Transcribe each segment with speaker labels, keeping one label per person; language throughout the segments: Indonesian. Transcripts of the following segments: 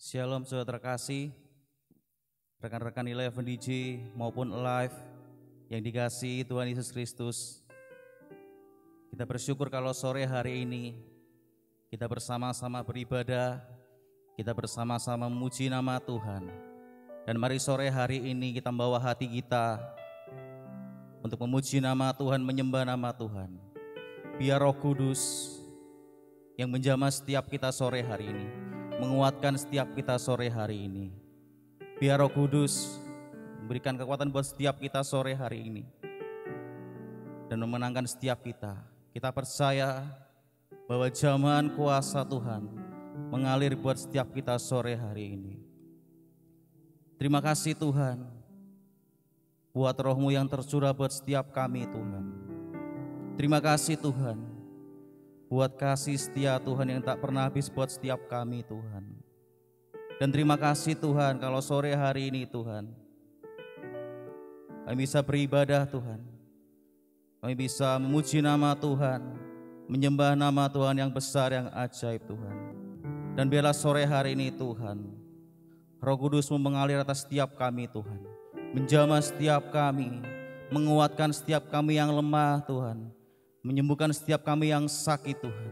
Speaker 1: Shalom saudara terkasih, rekan-rekan Eleven DJ maupun Alive yang dikasihi Tuhan Yesus Kristus. Kita bersyukur kalau sore hari ini kita bersama-sama beribadah, kita bersama-sama memuji nama Tuhan. Dan mari sore hari ini kita membawa hati kita untuk memuji nama Tuhan, menyembah nama Tuhan. Biar Roh Kudus yang menjamah setiap kita sore hari ini, menguatkan setiap kita sore hari ini. Biar Roh Kudus memberikan kekuatan buat setiap kita sore hari ini dan memenangkan setiap kita. Kita percaya bahwa zaman kuasa Tuhan mengalir buat setiap kita sore hari ini. Terima kasih Tuhan buat Roh-Mu yang tercurah buat setiap kami Tuhan. Terima kasih Tuhan buat kasih setia Tuhan yang tak pernah habis buat setiap kami Tuhan. Dan terima kasih Tuhan kalau sore hari ini Tuhan kami bisa beribadah Tuhan. Kami bisa memuji nama Tuhan, menyembah nama Tuhan yang besar, yang ajaib Tuhan. Dan biarlah sore hari ini Tuhan, Roh Kudus-Mu mengalir atas setiap kami Tuhan, menjamah setiap kami, menguatkan setiap kami yang lemah Tuhan, menyembuhkan setiap kami yang sakit Tuhan.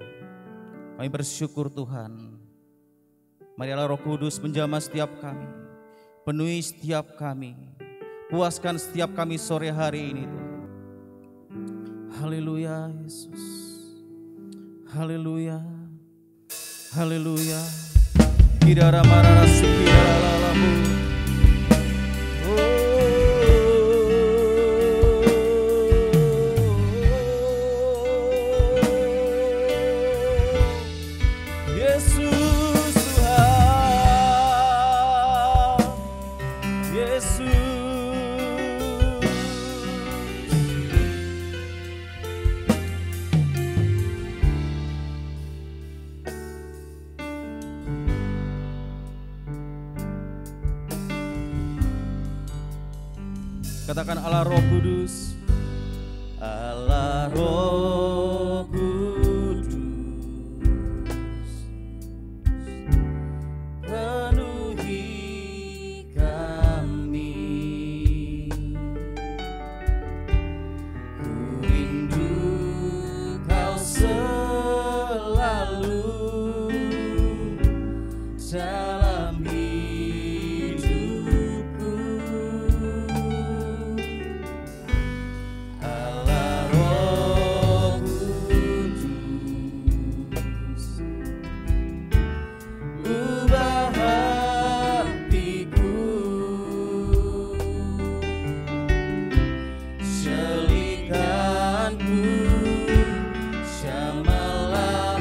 Speaker 1: Kami bersyukur Tuhan. Marilah Roh Kudus menjamah setiap kami, penuhi setiap kami, puaskan setiap kami sore hari ini Tuhan. Haleluya Yesus, haleluya, haleluya. Kidara marara sikira lalamu. Katakan Allah Roh Kudus, Allah Roh Kudus, dalam hidupku. Allah Roh Kudus, ubah hatiku, syalikanku, syamalah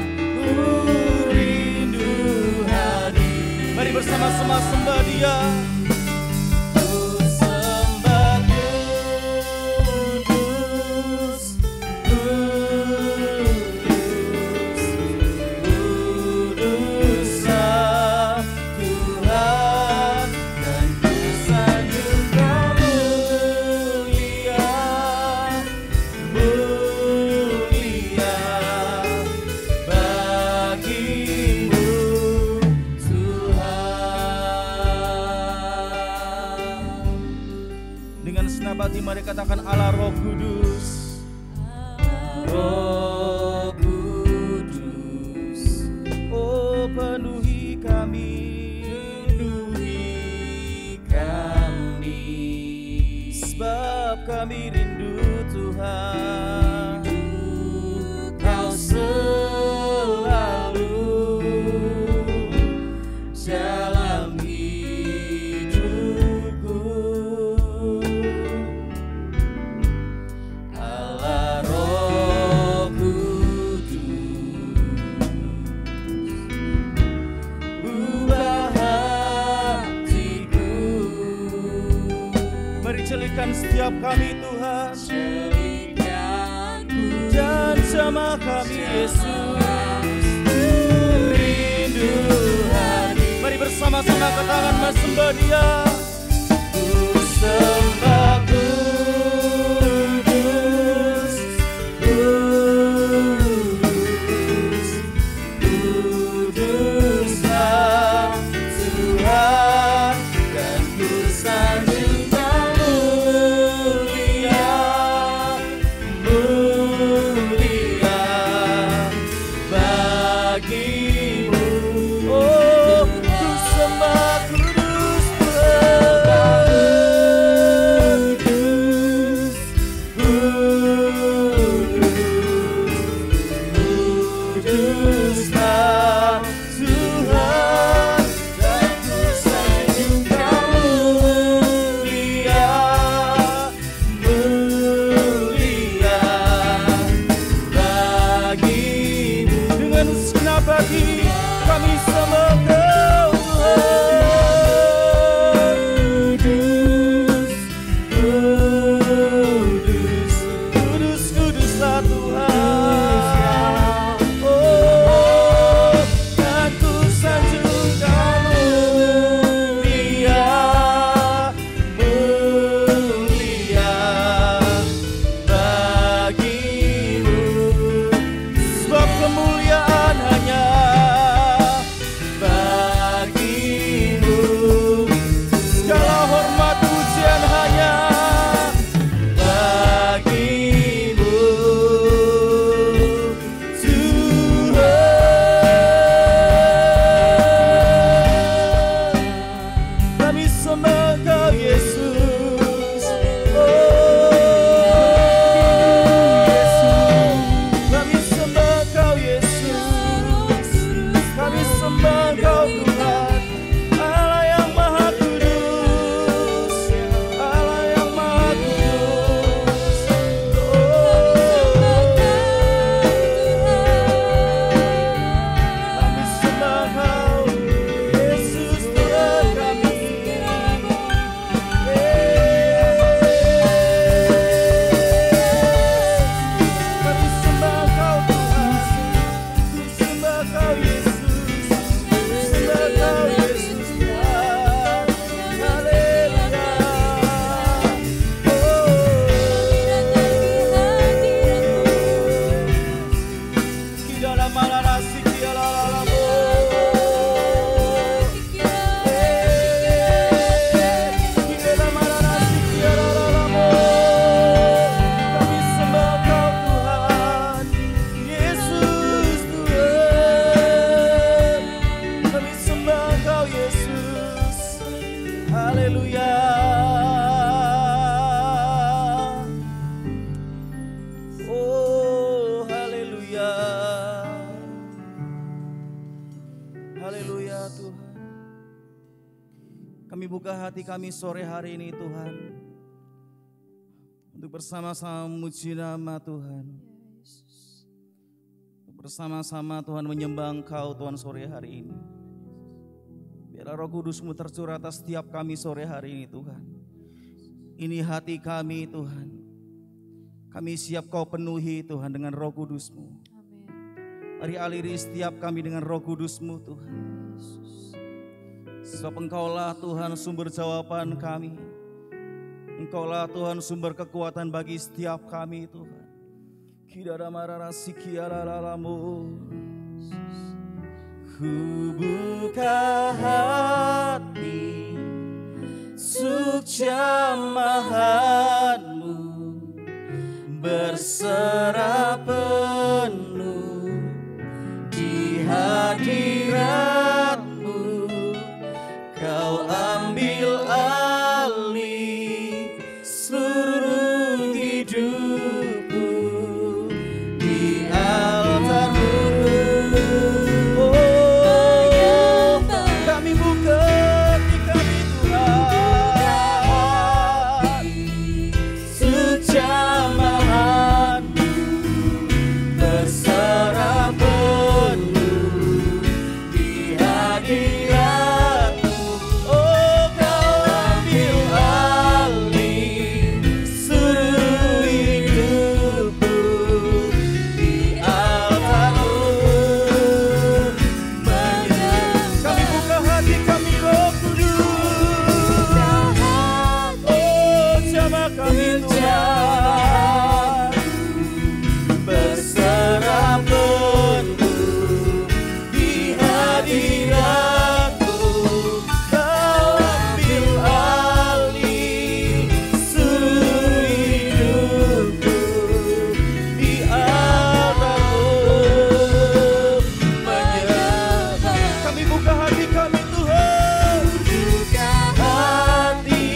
Speaker 1: rindu hadir. Mari bersama-sama sembah Dia. Mari katakan Allah Roh Kudus, Roh Kudus, oh penuhi kami, sebab kami rindu Tuhan, Kau selalu dalam jadikan setiap kami Tuhan, dan sama kami Yesus, rindu hati. Mari bersama-sama katakan mas sembah Dia. Ku sembah Kudus, Kudus, Kuduslah Tuhan, dan ku sanjung bagimu. Oh, ku sembah Kudus Tuhan. haleluya. Oh, haleluya. Haleluya Tuhan. Kami buka hati kami sore hari ini Tuhan, untuk bersama-sama memuji nama Tuhan. Bersama-sama Tuhan menyembah Engkau Tuhan sore hari ini. Biarlah Roh Kudus-Mu tercurah atas setiap kami sore hari ini Tuhan. Ini hati kami Tuhan. Kami siap Kau penuhi Tuhan dengan Roh Kudus-Mu. Mari aliri setiap kami dengan Roh Kudus-Mu Tuhan. Sebab Engkaulah Tuhan sumber jawaban kami. Engkaulah Tuhan sumber kekuatan bagi setiap kami Tuhan. Kidara marara sikiaralamu. Ku buka hati untuk jamahan-Mu, berserah penuh di hadirat-Mu. Kau ambil alih seluruh hidupku di altar-Mu. Oh, kami buka hati kami Tuhan, sejamahan-Mu, berserah penuh di hadirat-Mu. Oh, Kau ambil alih seluruh hidupku di altar-Mu. Kami buka hati kami Roh Kudus. Oh, jamah kami Tuhan, berserah penuh di hadirat-Mu. Kau ambil alih seluruh hidupku di altar-Mu. Kami buka hati kami Tuhan, hati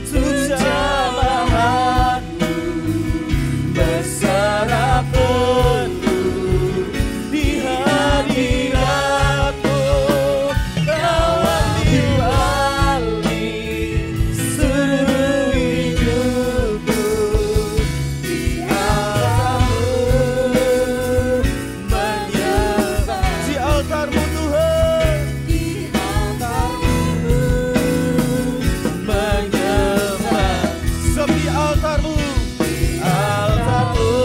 Speaker 1: sujamahan-Mu, berserah penuh di hadirat-Mu. Kau ambil alih seluruh hidupku di altar-Mu. Menyembah di altar-Mu Tuhan, di altar-Mu. Menyembah sebab di altar-Mu, altar-Mu.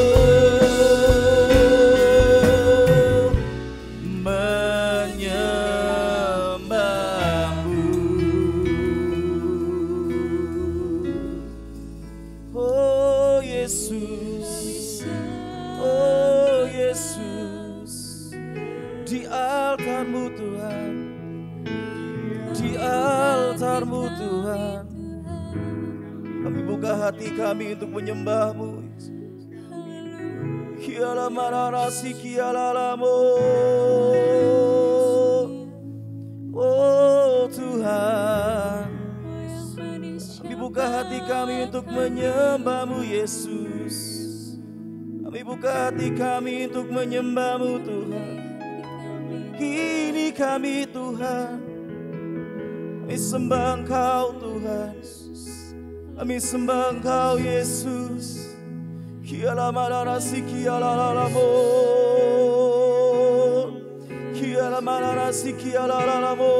Speaker 1: Menyembah-Mu. Oh Yesus, oh Yesus, di altar-Mu Tuhan, di altar-Mu Tuhan. Kami buka hati kami untuk menyembah-Mu. Kiala mararasi kialalamo. Oh Tuhan, kami buka hati kami untuk menyembah-Mu Yesus. Kami buka hati kami untuk menyembah-Mu Tuhan. Ini kami Tuhan, kami sembah Engkau Tuhan, kami sembah Engkau Yesus. Kiala mararasi kialalamo, kiala mararasi kialalamo.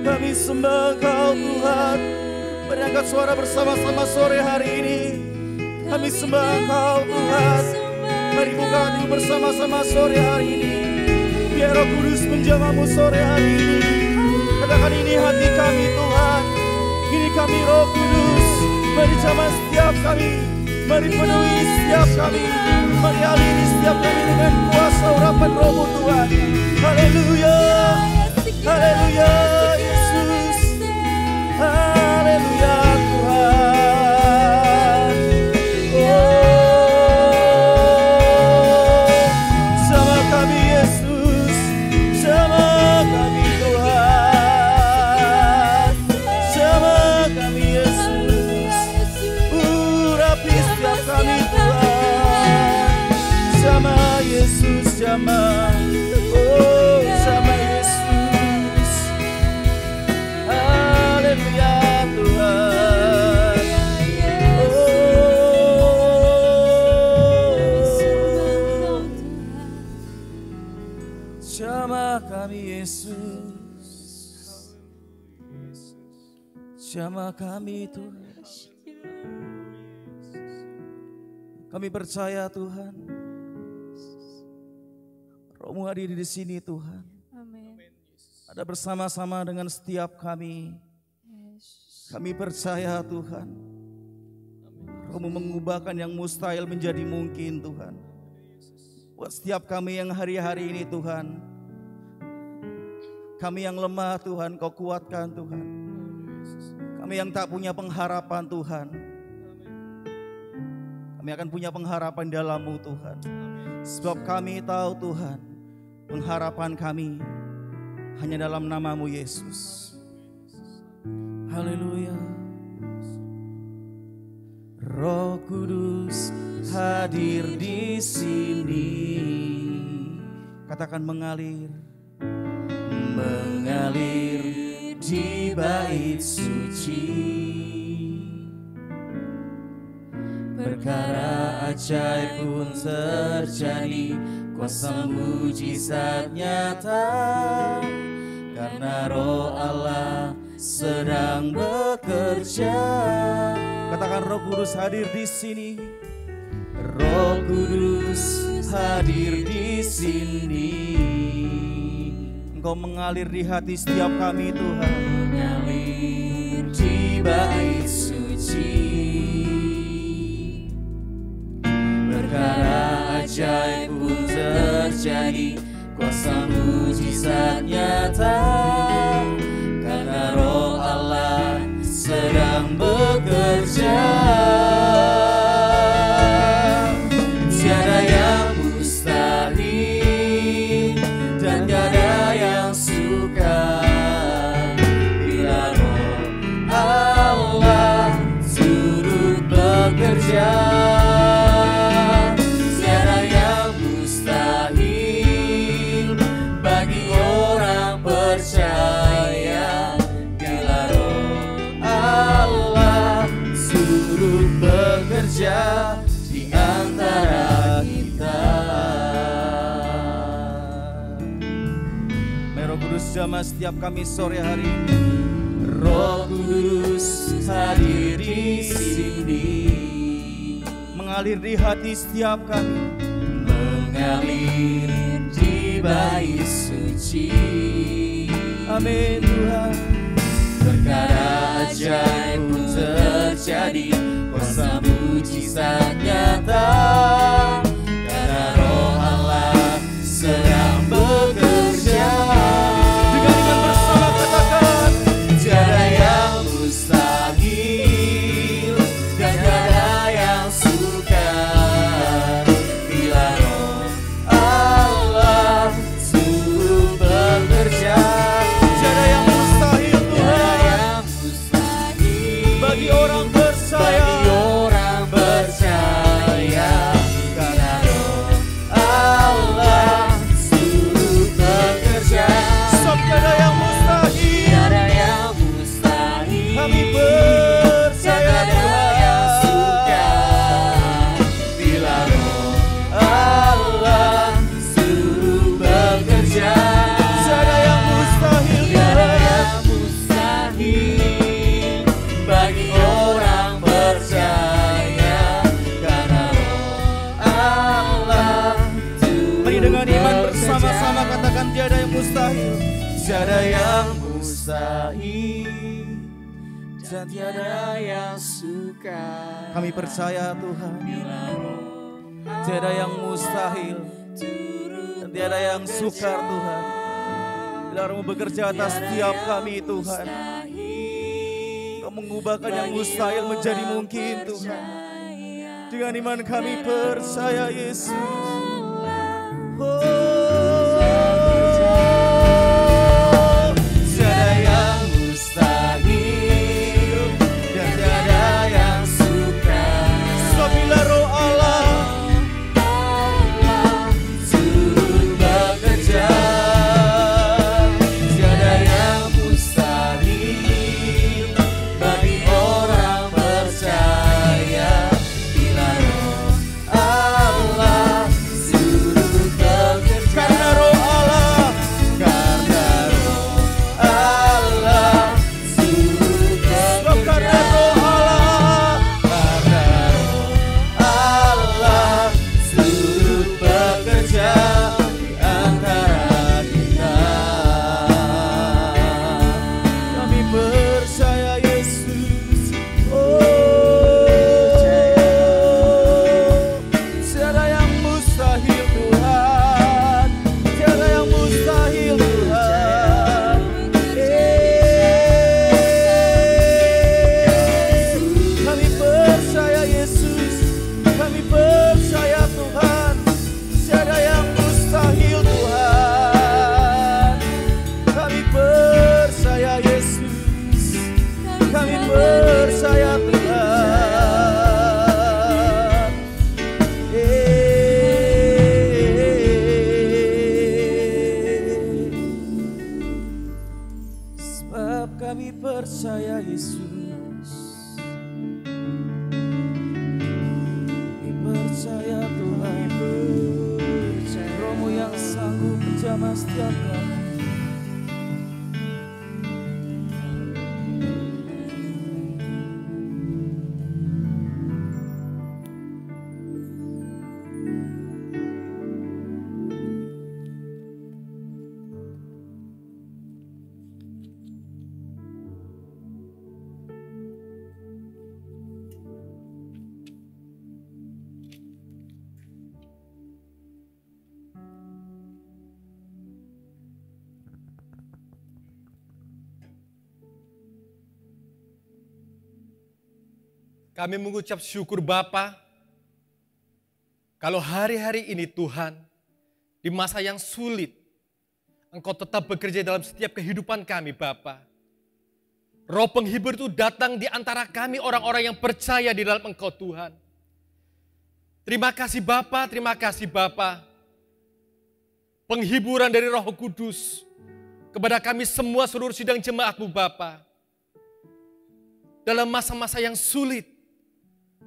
Speaker 1: Kami sembah Engkau Tuhan. Mari angkat suara bersama-sama sore hari ini. Kami sembah Engkau Tuhan. Mari buka hati bersama-sama sore hari ini. Biar Roh Kudus menjamah-Mu sore hari ini. Katakan, ini hati kami Tuhan, ini kami Roh Kudus. Mari jamah setiap kami, mari penuhi setiap kami, mari aliri setiap kami dengan kuasa urapan Roh-Mu Tuhan. Haleluya, haleluya Yesus, haleluya Tuhan. Oh, sama kami Yesus, sama kami Tuhan. Jamah kami Yesus, jamah kami Tuhan. Kami percaya Tuhan, Roh-Mu hadir di sini Tuhan. Ada bersama-sama dengan setiap kami. Kami percaya Tuhan, Roh-Mu mengubahkan yang mustahil menjadi mungkin Tuhan. Buat setiap kami yang hari-hari ini Tuhan, kami yang lemah Tuhan, Kau kuatkan Tuhan. Kami yang tak punya pengharapan Tuhan, kami akan punya pengharapan dalam-Mu Tuhan. Sebab kami tahu Tuhan, pengharapan kami hanya dalam nama-Mu Yesus. Haleluya. Roh Kudus hadir di sini. Katakan mengalir, mengalir di bait suci. Perkara ajaib pun terjadi, kuasa mujizat nyata, karena Roh Allah sedang bekerja. Katakan Roh Kudus hadir di sini. Roh Kudus hadir di sini. Engkau mengalir di hati setiap kami Tuhan. Mengalir di bait suci. Perkara ajaib pun terjadi, kuasa mujizat nyata, karena Roh Allah sedang bekerja. Tiada yang mustahil dan tiada yang sukar bila Roh Allah turut bekerja. Tiada yang mustahil bagi orang percaya bila Roh Allah turut bekerja di antara kita. Roh Kudus jamah setiap kami sore hari ini. Roh Kudus hadir di sini, mengalir di hati setiap kami, mengalir di bait suci. Amin Tuhan. Perkara ajaib pun terjadi, kuasa mujizat nyata, karena Roh Allah sedang bekerja. Dengan bersama katakan, tiada yang mustahil dan tiada yang sukar bila Roh Allah turut bekerja. Tiada yang mustahil Tuhan bagi orang percaya. Karena Roh Allah turut bekerja. Sebab tiada yang mustahil, kami percaya Tuhan. Bila Roh Allah turut bekerja, tiada yang mustahil, bagi orang percaya. Karena Roh Allah turut. Mari dengan iman bersama-sama katakan, tiada yang mustahil, tiada yang mustahil dan tiada yang sukar. Kami percaya Tuhan, tiada yang mustahil dan tiada yang sukar Tuhan. Bila Roh-Mu bekerja atas setiap kami Tuhan, Kau mengubahkan yang mustahil menjadi mungkin Tuhan. Dengan iman kami percaya Yesus. Tiada yang mustahil dan tiada yang sukar. Sebab bila Roh Allah turut bekerja, tiada yang mustahil bagi orang percaya. Bila Roh Allah turut bekerja, Kami percaya Yesus, kami percaya Tuhan, Roh-Mu yang sanggup menjamah setiap kami.
Speaker 2: Kami mengucap syukur Bapa, kalau hari-hari ini Tuhan, di masa yang sulit, Engkau tetap bekerja dalam setiap kehidupan kami Bapa. Roh penghibur itu datang di antara kami orang-orang yang percaya di dalam Engkau Tuhan. Terima kasih Bapa, terima kasih Bapa. Penghiburan dari Roh Kudus kepada kami semua seluruh sidang jemaat-Mu Bapa. Dalam masa-masa yang sulit,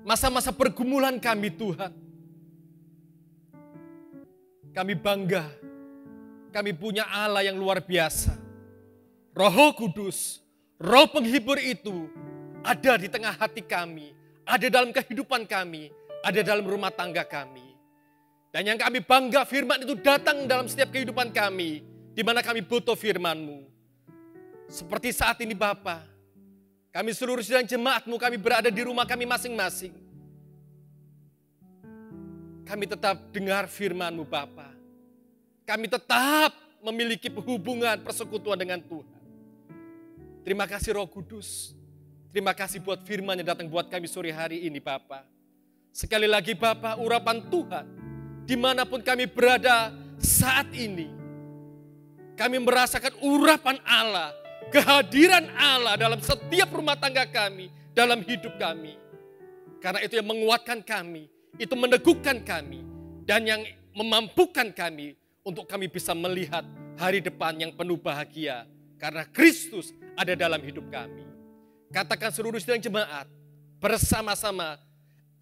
Speaker 2: masa-masa pergumulan kami Tuhan. Kami bangga, kami punya Allah yang luar biasa. Roh Kudus, Roh penghibur itu ada di tengah hati kami, ada dalam kehidupan kami, ada dalam rumah tangga kami. Dan yang kami bangga, firman itu datang dalam setiap kehidupan kami, di mana kami butuh firman-Mu. Seperti saat ini Bapa, kami seluruh sidang jemaat-Mu, kami berada di rumah kami masing-masing. Kami tetap dengar firman-Mu Bapa. Kami tetap memiliki hubungan persekutuan dengan Tuhan. Terima kasih Roh Kudus. Terima kasih buat firman yang datang buat kami sore hari ini Bapa. Sekali lagi Bapa, urapan Tuhan, dimanapun kami berada saat ini, kami merasakan urapan Allah, kehadiran Allah dalam setiap rumah tangga kami, dalam hidup kami. Karena itu yang menguatkan kami, itu meneguhkan kami, dan yang memampukan kami untuk kami bisa melihat hari depan yang penuh bahagia. Karena Kristus ada dalam hidup kami. Katakan seluruh sidang jemaat, bersama-sama,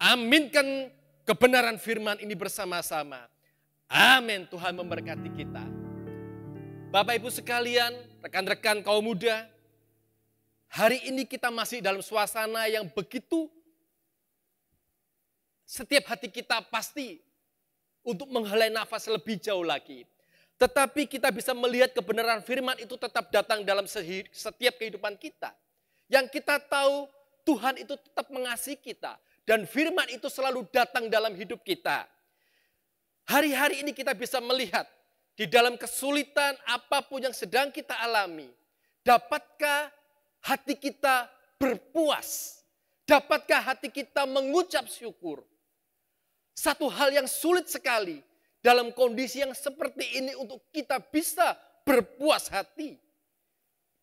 Speaker 2: aminkan kebenaran firman ini bersama-sama. Amin, Tuhan memberkati kita. Bapak Ibu sekalian, rekan-rekan kaum muda, hari ini kita masih dalam suasana yang begitu, setiap hati kita pasti untuk menghela nafas lebih jauh lagi. Tetapi kita bisa melihat kebenaran firman itu tetap datang dalam setiap kehidupan kita. Yang kita tahu Tuhan itu tetap mengasihi kita. Dan firman itu selalu datang dalam hidup kita. Hari-hari ini kita bisa melihat di dalam kesulitan apapun yang sedang kita alami, dapatkah hati kita berpuas? Dapatkah hati kita mengucap syukur? Satu hal yang sulit sekali dalam kondisi yang seperti ini untuk kita bisa berpuas hati.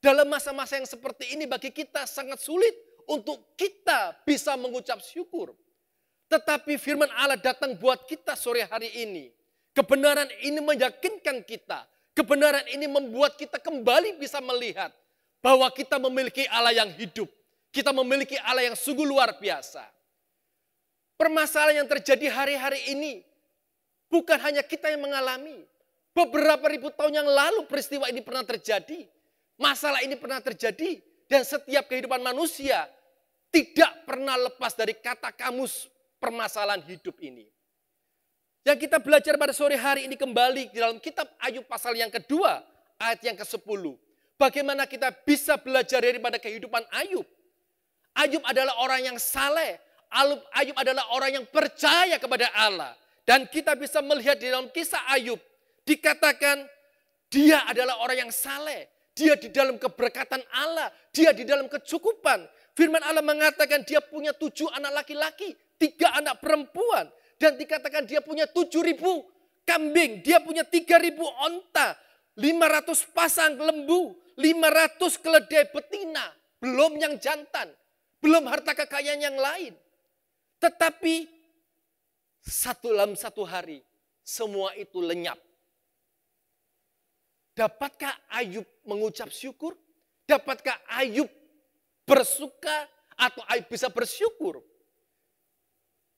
Speaker 2: Dalam masa-masa yang seperti ini bagi kita sangat sulit untuk kita bisa mengucap syukur. Tetapi firman Allah datang buat kita sore hari ini. Kebenaran ini meyakinkan kita. Kebenaran ini membuat kita kembali bisa melihat bahwa kita memiliki Allah yang hidup. Kita memiliki Allah yang sungguh luar biasa. Permasalahan yang terjadi hari-hari ini bukan hanya kita yang mengalami. Beberapa ribu tahun yang lalu peristiwa ini pernah terjadi. Masalah ini pernah terjadi. Dan setiap kehidupan manusia tidak pernah lepas dari kata kamus permasalahan hidup ini. Yang kita belajar pada sore hari ini kembali di dalam kitab Ayub pasal yang kedua, ayat yang ke-10. Bagaimana kita bisa belajar daripada kehidupan Ayub. Ayub adalah orang yang saleh. Ayub adalah orang yang percaya kepada Allah. Dan kita bisa melihat di dalam kisah Ayub, dikatakan dia adalah orang yang saleh. Dia di dalam keberkatan Allah. Dia di dalam kecukupan. Firman Allah mengatakan dia punya 7 anak laki-laki, 3 anak perempuan. Dan dikatakan dia punya 7.000 kambing, dia punya 3.000 onta, 500 pasang lembu, 500 keledai betina, belum yang jantan, belum harta kekayaan yang lain. Tetapi dalam satu hari semua itu lenyap. Dapatkah Ayub mengucap syukur? Dapatkah Ayub bersuka atau Ayub bisa bersyukur?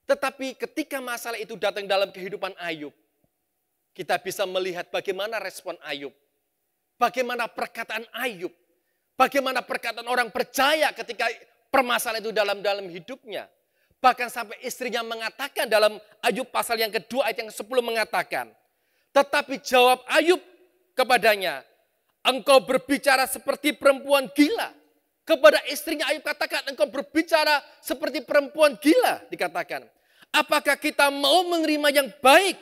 Speaker 2: Tetapi ketika masalah itu datang dalam kehidupan Ayub, kita bisa melihat bagaimana respon Ayub. Bagaimana perkataan Ayub. Bagaimana perkataan orang percaya ketika permasalahan itu dalam hidupnya. Bahkan sampai istrinya mengatakan dalam Ayub pasal yang kedua ayat yang 10 mengatakan, tetapi jawab Ayub kepadanya, engkau berbicara seperti perempuan gila. Kepada istrinya Ayub katakan, engkau berbicara seperti perempuan gila, dikatakan. Apakah kita mau menerima yang baik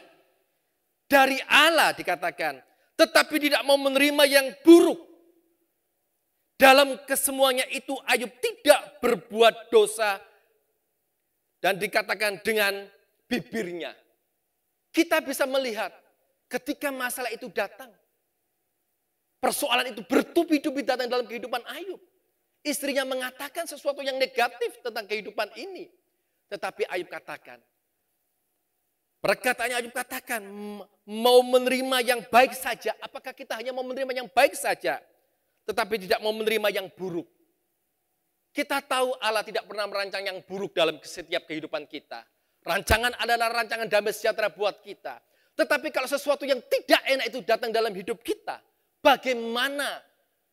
Speaker 2: dari Allah, dikatakan, tetapi tidak mau menerima yang buruk. Dalam kesemuanya itu Ayub tidak berbuat dosa dan dikatakan dengan bibirnya. Kita bisa melihat ketika masalah itu datang, persoalan itu bertubi-tubi datang dalam kehidupan Ayub. Istrinya mengatakan sesuatu yang negatif tentang kehidupan ini. Tetapi Ayub katakan, perkataannya Ayub katakan, mau menerima yang baik saja. Apakah kita hanya mau menerima yang baik saja, tetapi tidak mau menerima yang buruk? Kita tahu Allah tidak pernah merancang yang buruk dalam setiap kehidupan kita. Rancangan adalah rancangan damai sejahtera buat kita. Tetapi kalau sesuatu yang tidak enak itu datang dalam hidup kita, bagaimana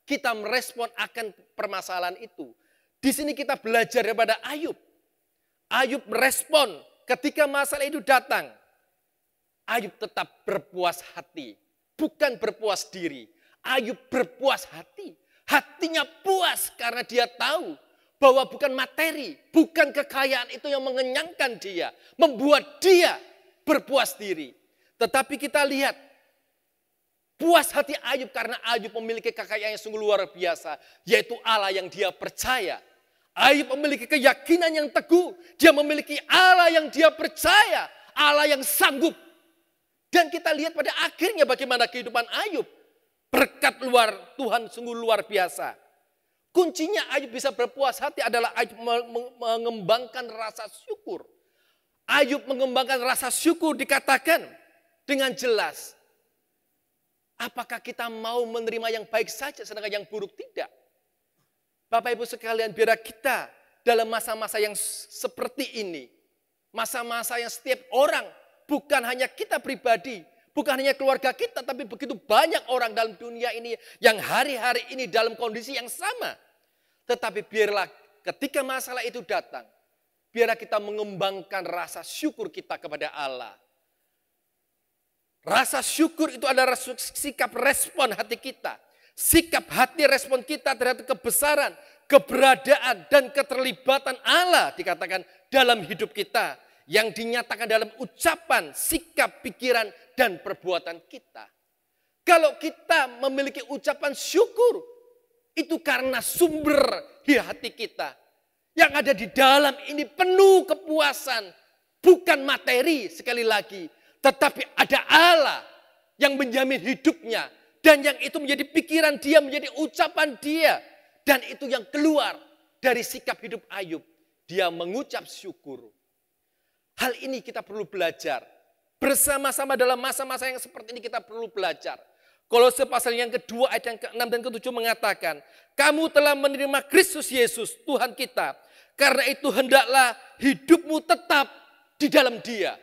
Speaker 2: kita merespon akan permasalahan itu? Di sini kita belajar daripada Ayub. Ayub merespon ketika masalah itu datang. Ayub tetap berpuas hati, bukan berpuas diri. Ayub berpuas hati. Hatinya puas karena dia tahu bahwa bukan materi, bukan kekayaan itu yang mengenyangkan dia, membuat dia berpuas diri. Tetapi kita lihat puas hati Ayub karena Ayub memiliki kekayaan yang sungguh luar biasa, yaitu Allah yang dia percaya. Ayub memiliki keyakinan yang teguh, dia memiliki Allah yang dia percaya, Allah yang sanggup. Dan kita lihat pada akhirnya bagaimana kehidupan Ayub. Berkat luar Tuhan sungguh luar biasa. Kuncinya Ayub bisa berpuas hati adalah Ayub mengembangkan rasa syukur. Ayub mengembangkan rasa syukur dikatakan dengan jelas. Apakah kita mau menerima yang baik saja sedangkan yang buruk tidak? Bapak Ibu sekalian, biar kita dalam masa-masa yang seperti ini. Masa-masa yang setiap orang, bukan hanya kita pribadi, bukan hanya keluarga kita, tapi begitu banyak orang dalam dunia ini yang hari-hari ini dalam kondisi yang sama. Tetapi biarlah ketika masalah itu datang, biarlah kita mengembangkan rasa syukur kita kepada Allah. Rasa syukur itu adalah sikap respon hati kita. Sikap hati respon kita terhadap kebesaran, keberadaan, dan keterlibatan Allah dikatakan dalam hidup kita. Yang dinyatakan dalam ucapan, sikap, pikiran, dan perbuatan kita. Kalau kita memiliki ucapan syukur, itu karena sumber di hati kita. Yang ada di dalam ini penuh kepuasan. Bukan materi sekali lagi. Tetapi ada Allah yang menjamin hidupnya. Dan yang itu menjadi pikiran dia, menjadi ucapan dia. Dan itu yang keluar dari sikap hidup Ayub. Dia mengucap syukur. Hal ini kita perlu belajar. Bersama-sama dalam masa-masa yang seperti ini kita perlu belajar. Kolose pasal yang kedua ayat yang ke-6 dan ke-7 mengatakan, kamu telah menerima Kristus Yesus Tuhan kita. Karena itu hendaklah hidupmu tetap di dalam Dia.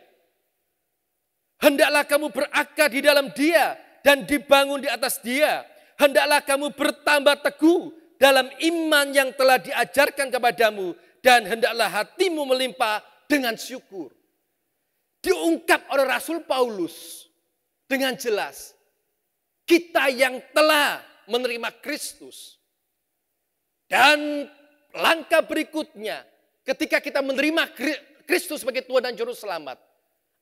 Speaker 2: Hendaklah kamu berakar di dalam Dia dan dibangun di atas Dia. Hendaklah kamu bertambah teguh dalam iman yang telah diajarkan kepadamu. Dan hendaklah hatimu melimpah dengan syukur. Diungkap oleh Rasul Paulus dengan jelas. Kita yang telah menerima Kristus. Dan langkah berikutnya, ketika kita menerima Kristus sebagai Tuhan dan Juru Selamat,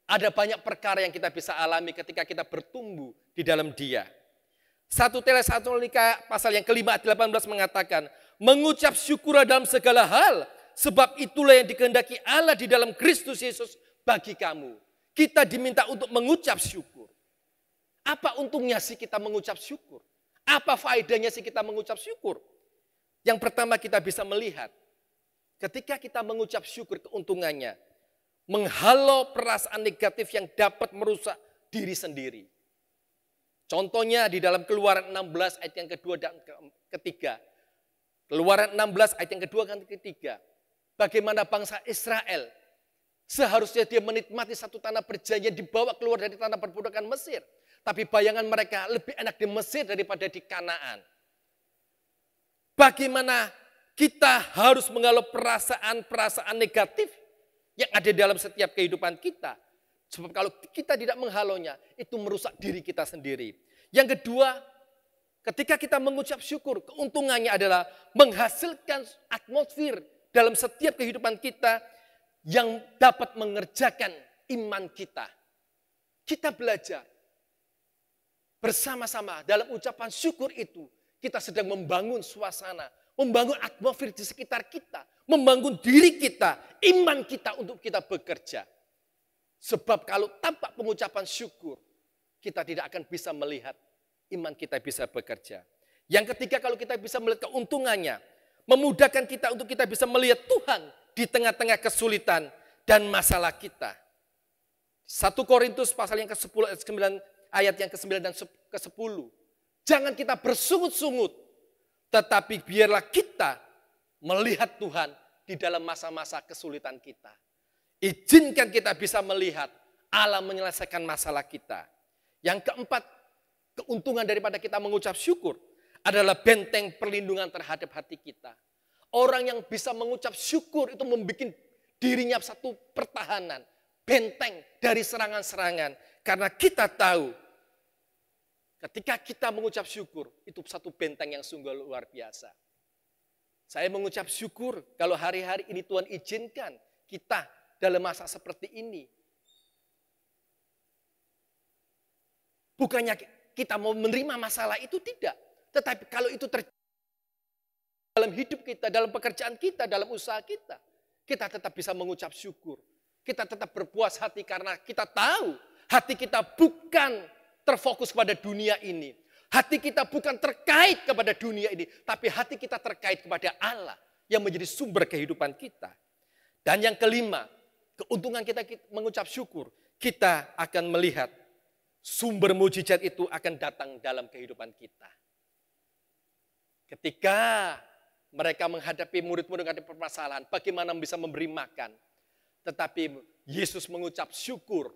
Speaker 2: ada banyak perkara yang kita bisa alami ketika kita bertumbuh di dalam Dia. 1 Tesalonika pasal yang kelima ayat 18 mengatakan, mengucap syukur dalam segala hal, sebab itulah yang dikehendaki Allah di dalam Kristus Yesus bagi kamu. Kita diminta untuk mengucap syukur. Apa untungnya sih kita mengucap syukur? Apa faedahnya sih kita mengucap syukur? Yang pertama kita bisa melihat, ketika kita mengucap syukur keuntungannya, menghalau perasaan negatif yang dapat merusak diri sendiri. Contohnya di dalam Keluaran 16 ayat yang kedua dan ketiga. Keluaran 16 ayat yang kedua dan ketiga. Bagaimana bangsa Israel seharusnya dia menikmati satu tanah perjanjian dibawa keluar dari tanah perbudakan Mesir. Tapi bayangan mereka lebih enak di Mesir daripada di Kanaan. Bagaimana kita harus menghalau perasaan-perasaan negatif yang ada dalam setiap kehidupan kita. Sebab kalau kita tidak menghalaunya, itu merusak diri kita sendiri. Yang kedua, ketika kita mengucap syukur, keuntungannya adalah menghasilkan atmosfer dalam setiap kehidupan kita yang dapat mengerjakan iman kita. Kita belajar bersama-sama dalam ucapan syukur itu, kita sedang membangun suasana, membangun atmosfer di sekitar kita, membangun diri kita, iman kita untuk kita bekerja. Sebab kalau tanpa pengucapan syukur, kita tidak akan bisa melihat iman kita bisa bekerja. Yang ketiga, kalau kita bisa melihat keuntungannya, memudahkan kita untuk kita bisa melihat Tuhan di tengah-tengah kesulitan dan masalah kita. 1 Korintus pasal yang ke-10 ayat yang ke-9 dan ke-10. Jangan kita bersungut-sungut, tetapi biarlah kita melihat Tuhan di dalam masa-masa kesulitan kita. Izinkan kita bisa melihat Allah menyelesaikan masalah kita. Yang keempat, keuntungan daripada kita mengucap syukur adalah benteng perlindungan terhadap hati kita. Orang yang bisa mengucap syukur itu membuat dirinya satu pertahanan, benteng dari serangan-serangan. Karena kita tahu ketika kita mengucap syukur, itu satu benteng yang sungguh luar biasa. Saya mengucap syukur kalau hari-hari ini Tuhan izinkan kita dalam masa seperti ini. Bukannya kita mau menerima masalah itu, tidak. Tetapi kalau itu terjadi dalam hidup kita, dalam pekerjaan kita, dalam usaha kita, kita tetap bisa mengucap syukur. Kita tetap berpuas hati karena kita tahu hati kita bukan terfokus kepada dunia ini. Hati kita bukan terkait kepada dunia ini, tapi hati kita terkait kepada Allah yang menjadi sumber kehidupan kita. Dan yang kelima, keuntungan kita mengucap syukur, kita akan melihat sumber mujizat itu akan datang dalam kehidupan kita. Ketika mereka menghadapi murid-murid menghadapi permasalahan, bagaimana bisa memberi makan. Tetapi Yesus mengucap syukur,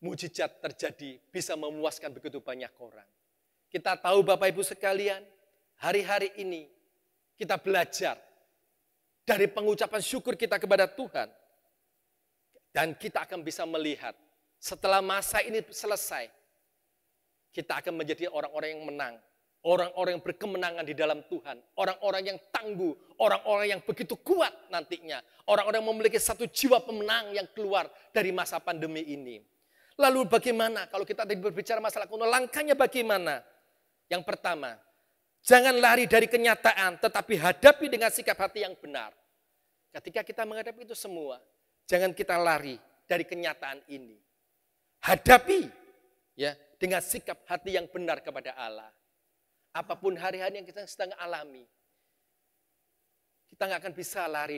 Speaker 2: mujizat terjadi, bisa memuaskan begitu banyak orang. Kita tahu Bapak Ibu sekalian, hari-hari ini kita belajar dari pengucapan syukur kita kepada Tuhan. Dan kita akan bisa melihat setelah masa ini selesai, kita akan menjadi orang-orang yang menang. Orang-orang yang berkemenangan di dalam Tuhan. Orang-orang yang tangguh. Orang-orang yang begitu kuat nantinya. Orang-orang yang memiliki satu jiwa pemenang yang keluar dari masa pandemi ini. Lalu bagaimana kalau kita berbicara masalah kuno, langkahnya bagaimana? Yang pertama, jangan lari dari kenyataan, tetapi hadapi dengan sikap hati yang benar. Ketika kita menghadapi itu semua, jangan kita lari dari kenyataan ini. Hadapi ya dengan sikap hati yang benar kepada Allah. Apapun hari-hari yang kita sedang alami, kita nggak akan bisa lari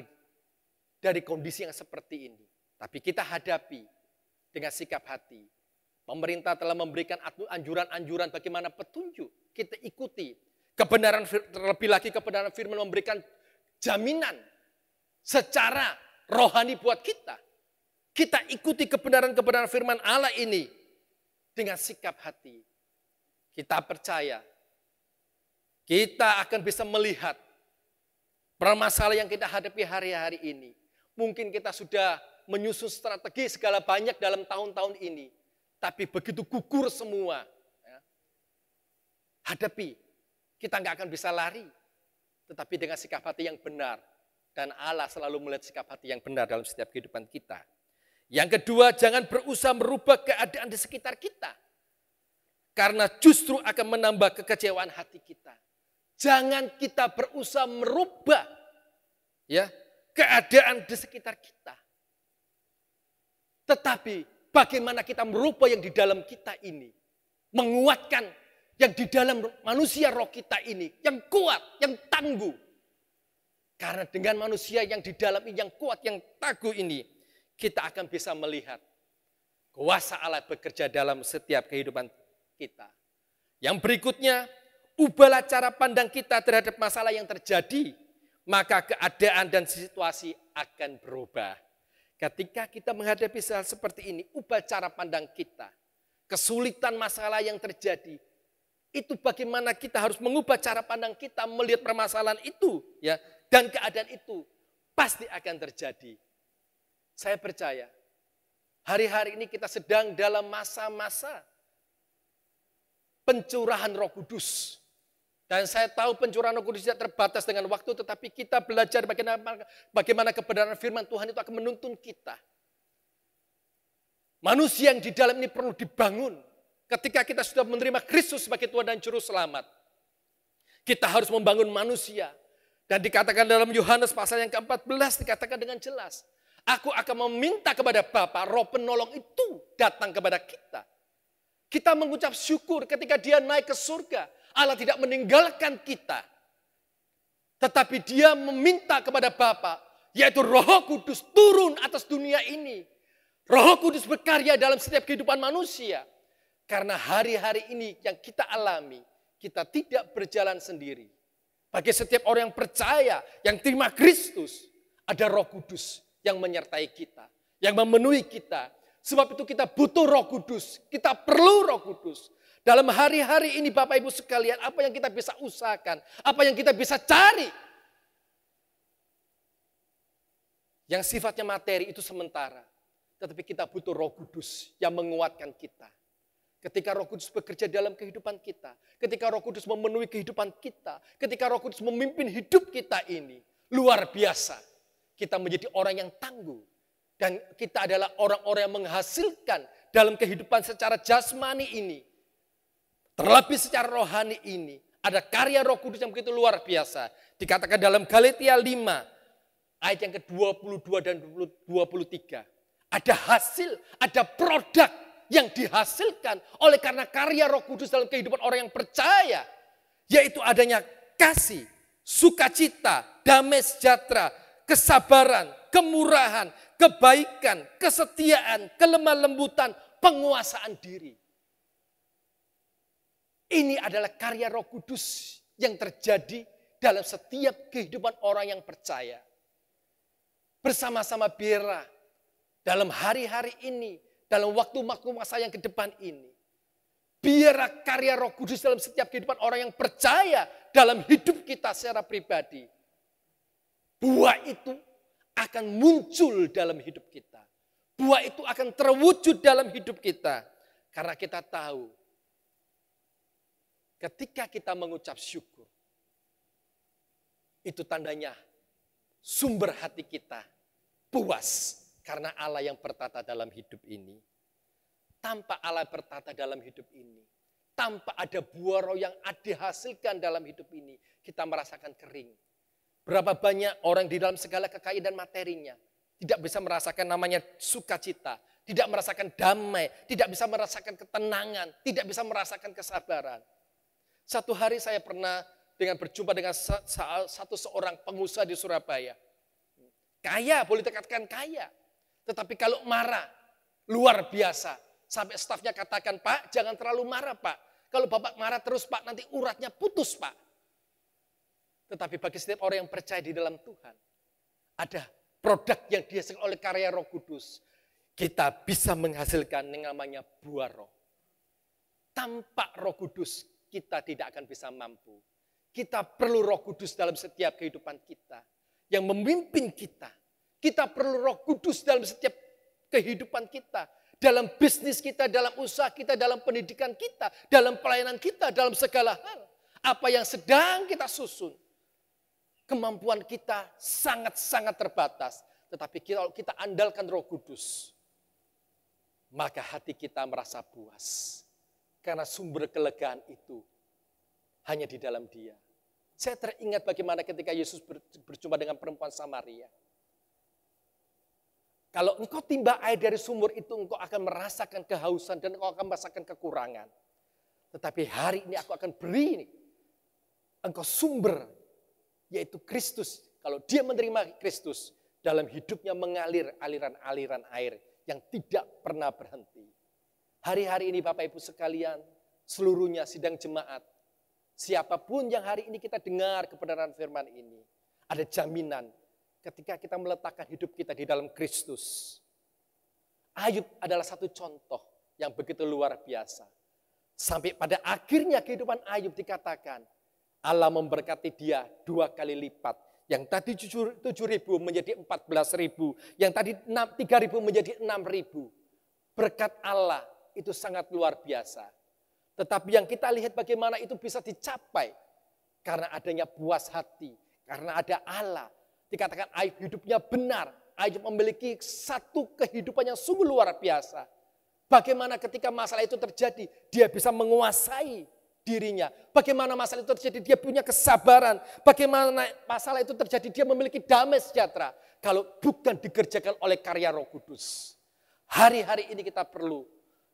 Speaker 2: dari kondisi yang seperti ini. Tapi kita hadapi dengan sikap hati. Pemerintah telah memberikan anjuran-anjuran bagaimana petunjuk. Kita ikuti. Kebenaran, terlebih lagi kebenaran firman memberikan jaminan secara rohani buat kita. Kita ikuti kebenaran-kebenaran firman Allah ini dengan sikap hati. Kita percaya kita akan bisa melihat permasalahan yang kita hadapi hari-hari ini. Mungkin kita sudah menyusun strategi segala banyak dalam tahun-tahun ini. Tapi begitu gugur semua. Ya, hadapi. Kita nggak akan bisa lari. Tetapi dengan sikap hati yang benar. Dan Allah selalu melihat sikap hati yang benar dalam setiap kehidupan kita. Yang kedua, jangan berusaha merubah keadaan di sekitar kita. Karena justru akan menambah kekecewaan hati kita. Jangan kita berusaha merubah ya keadaan di sekitar kita. Tetapi bagaimana kita merubah yang di dalam kita ini. Menguatkan yang di dalam manusia roh kita ini. Yang kuat, yang tangguh. Karena dengan manusia yang di dalam ini, yang kuat, yang tangguh ini. Kita akan bisa melihat kuasa Allah bekerja dalam setiap kehidupan kita. Yang berikutnya, ubahlah cara pandang kita terhadap masalah yang terjadi, maka keadaan dan situasi akan berubah. Ketika kita menghadapi hal seperti ini, ubah cara pandang kita. Kesulitan masalah yang terjadi, itu bagaimana kita harus mengubah cara pandang kita melihat permasalahan itu, ya, dan keadaan itu pasti akan terjadi. Saya percaya, hari-hari ini kita sedang dalam masa-masa pencurahan Roh Kudus. Dan saya tahu pencurahan Roh Kudus tidak terbatas dengan waktu, tetapi kita belajar bagaimana kebenaran firman Tuhan itu akan menuntun kita. Manusia yang di dalam ini perlu dibangun. Ketika kita sudah menerima Kristus sebagai Tuhan dan Juru Selamat, kita harus membangun manusia. Dan dikatakan dalam Yohanes pasal yang ke-14, dikatakan dengan jelas, aku akan meminta kepada Bapa, Roh penolong itu datang kepada kita. Kita mengucap syukur ketika dia naik ke surga. Allah tidak meninggalkan kita. Tetapi dia meminta kepada Bapa, yaitu Roh Kudus turun atas dunia ini. Roh Kudus berkarya dalam setiap kehidupan manusia. Karena hari-hari ini yang kita alami, kita tidak berjalan sendiri. Bagi setiap orang yang percaya, yang terima Kristus, ada Roh Kudus yang menyertai kita, yang memenuhi kita. Sebab itu kita butuh Roh Kudus, kita perlu Roh Kudus. Dalam hari-hari ini Bapak Ibu sekalian, apa yang kita bisa usahakan, apa yang kita bisa cari. Yang sifatnya materi itu sementara. Tetapi kita butuh Roh Kudus yang menguatkan kita. Ketika Roh Kudus bekerja dalam kehidupan kita, ketika Roh Kudus memenuhi kehidupan kita, ketika Roh Kudus memimpin hidup kita ini, luar biasa. Kita menjadi orang yang tangguh. Dan kita adalah orang-orang yang menghasilkan dalam kehidupan secara jasmani ini. Terlebih secara rohani ini, ada karya Roh Kudus yang begitu luar biasa. Dikatakan dalam Galatia 5, ayat yang ke-22 dan 23. Ada hasil, ada produk yang dihasilkan oleh karena karya Roh Kudus dalam kehidupan orang yang percaya. Yaitu adanya kasih, sukacita, damai sejahtera, kesabaran, kemurahan, kebaikan, kesetiaan, kelemah lembutan, penguasaan diri. Ini adalah karya Roh Kudus yang terjadi dalam setiap kehidupan orang yang percaya. Bersama-sama Bera, dalam hari-hari ini, dalam waktu-waktu masa yang ke depan ini. Biarlah karya Roh Kudus dalam setiap kehidupan orang yang percaya dalam hidup kita secara pribadi. Buah itu akan muncul dalam hidup kita. Buah itu akan terwujud dalam hidup kita. Karena kita tahu, ketika kita mengucap syukur, itu tandanya sumber hati kita puas karena Allah yang bertata dalam hidup ini. Tanpa Allah bertata dalam hidup ini, tanpa ada buah roh yang dihasilkan dalam hidup ini, kita merasakan kering. Berapa banyak orang di dalam segala kekayaan dan materinya tidak bisa merasakan namanya sukacita, tidak merasakan damai, tidak bisa merasakan ketenangan, tidak bisa merasakan kesabaran. Satu hari saya pernah berjumpa dengan seorang pengusaha di Surabaya. Kaya, boleh dikatakan kaya. Tetapi kalau marah, luar biasa. Sampai stafnya katakan, Pak, jangan terlalu marah, Pak. Kalau Bapak marah terus, Pak, nanti uratnya putus, Pak. Tetapi bagi setiap orang yang percaya di dalam Tuhan, ada produk yang dihasilkan oleh karya Roh Kudus. Kita bisa menghasilkan yang namanya buah roh. Tanpa Roh Kudus, kita tidak akan bisa mampu. Kita perlu Roh Kudus dalam setiap kehidupan kita. Yang memimpin kita. Kita perlu Roh Kudus dalam setiap kehidupan kita. Dalam bisnis kita, dalam usaha kita, dalam pendidikan kita, dalam pelayanan kita, dalam segala hal. Apa yang sedang kita susun. Kemampuan kita sangat-sangat terbatas. Tetapi kalau kita andalkan Roh Kudus, maka hati kita merasa puas. Karena sumber kelegaan itu hanya di dalam Dia. Saya teringat bagaimana ketika Yesus berjumpa dengan perempuan Samaria. Kalau engkau timba air dari sumur itu, engkau akan merasakan kehausan dan engkau akan merasakan kekurangan. Tetapi hari ini aku akan beri engkau sumber, yaitu Kristus. Kalau dia menerima Kristus, dalam hidupnya mengalir aliran-aliran air yang tidak pernah berhenti. Hari-hari ini Bapak Ibu sekalian, seluruhnya sidang jemaat, Siapapun yang hari ini kita dengar kebenaran firman ini, ada jaminan ketika kita meletakkan hidup kita di dalam Kristus. Ayub adalah satu contoh yang begitu luar biasa. Sampai pada akhirnya kehidupan Ayub dikatakan, Allah memberkati dia 2 kali lipat. Yang tadi 7.000 menjadi 14.000. Yang tadi 3.000 menjadi 6.000. Berkat Allah itu sangat luar biasa. Tetapi yang kita lihat bagaimana itu bisa dicapai. Karena adanya puas hati. Karena ada Allah. Dikatakan Ayub hidupnya benar. Ayub memiliki satu kehidupan yang sungguh luar biasa. Bagaimana ketika masalah itu terjadi, dia bisa menguasai dirinya. Bagaimana masalah itu terjadi, dia punya kesabaran. Bagaimana masalah itu terjadi, dia memiliki damai sejahtera. Kalau bukan dikerjakan oleh karya Roh Kudus. Hari-hari ini kita perlu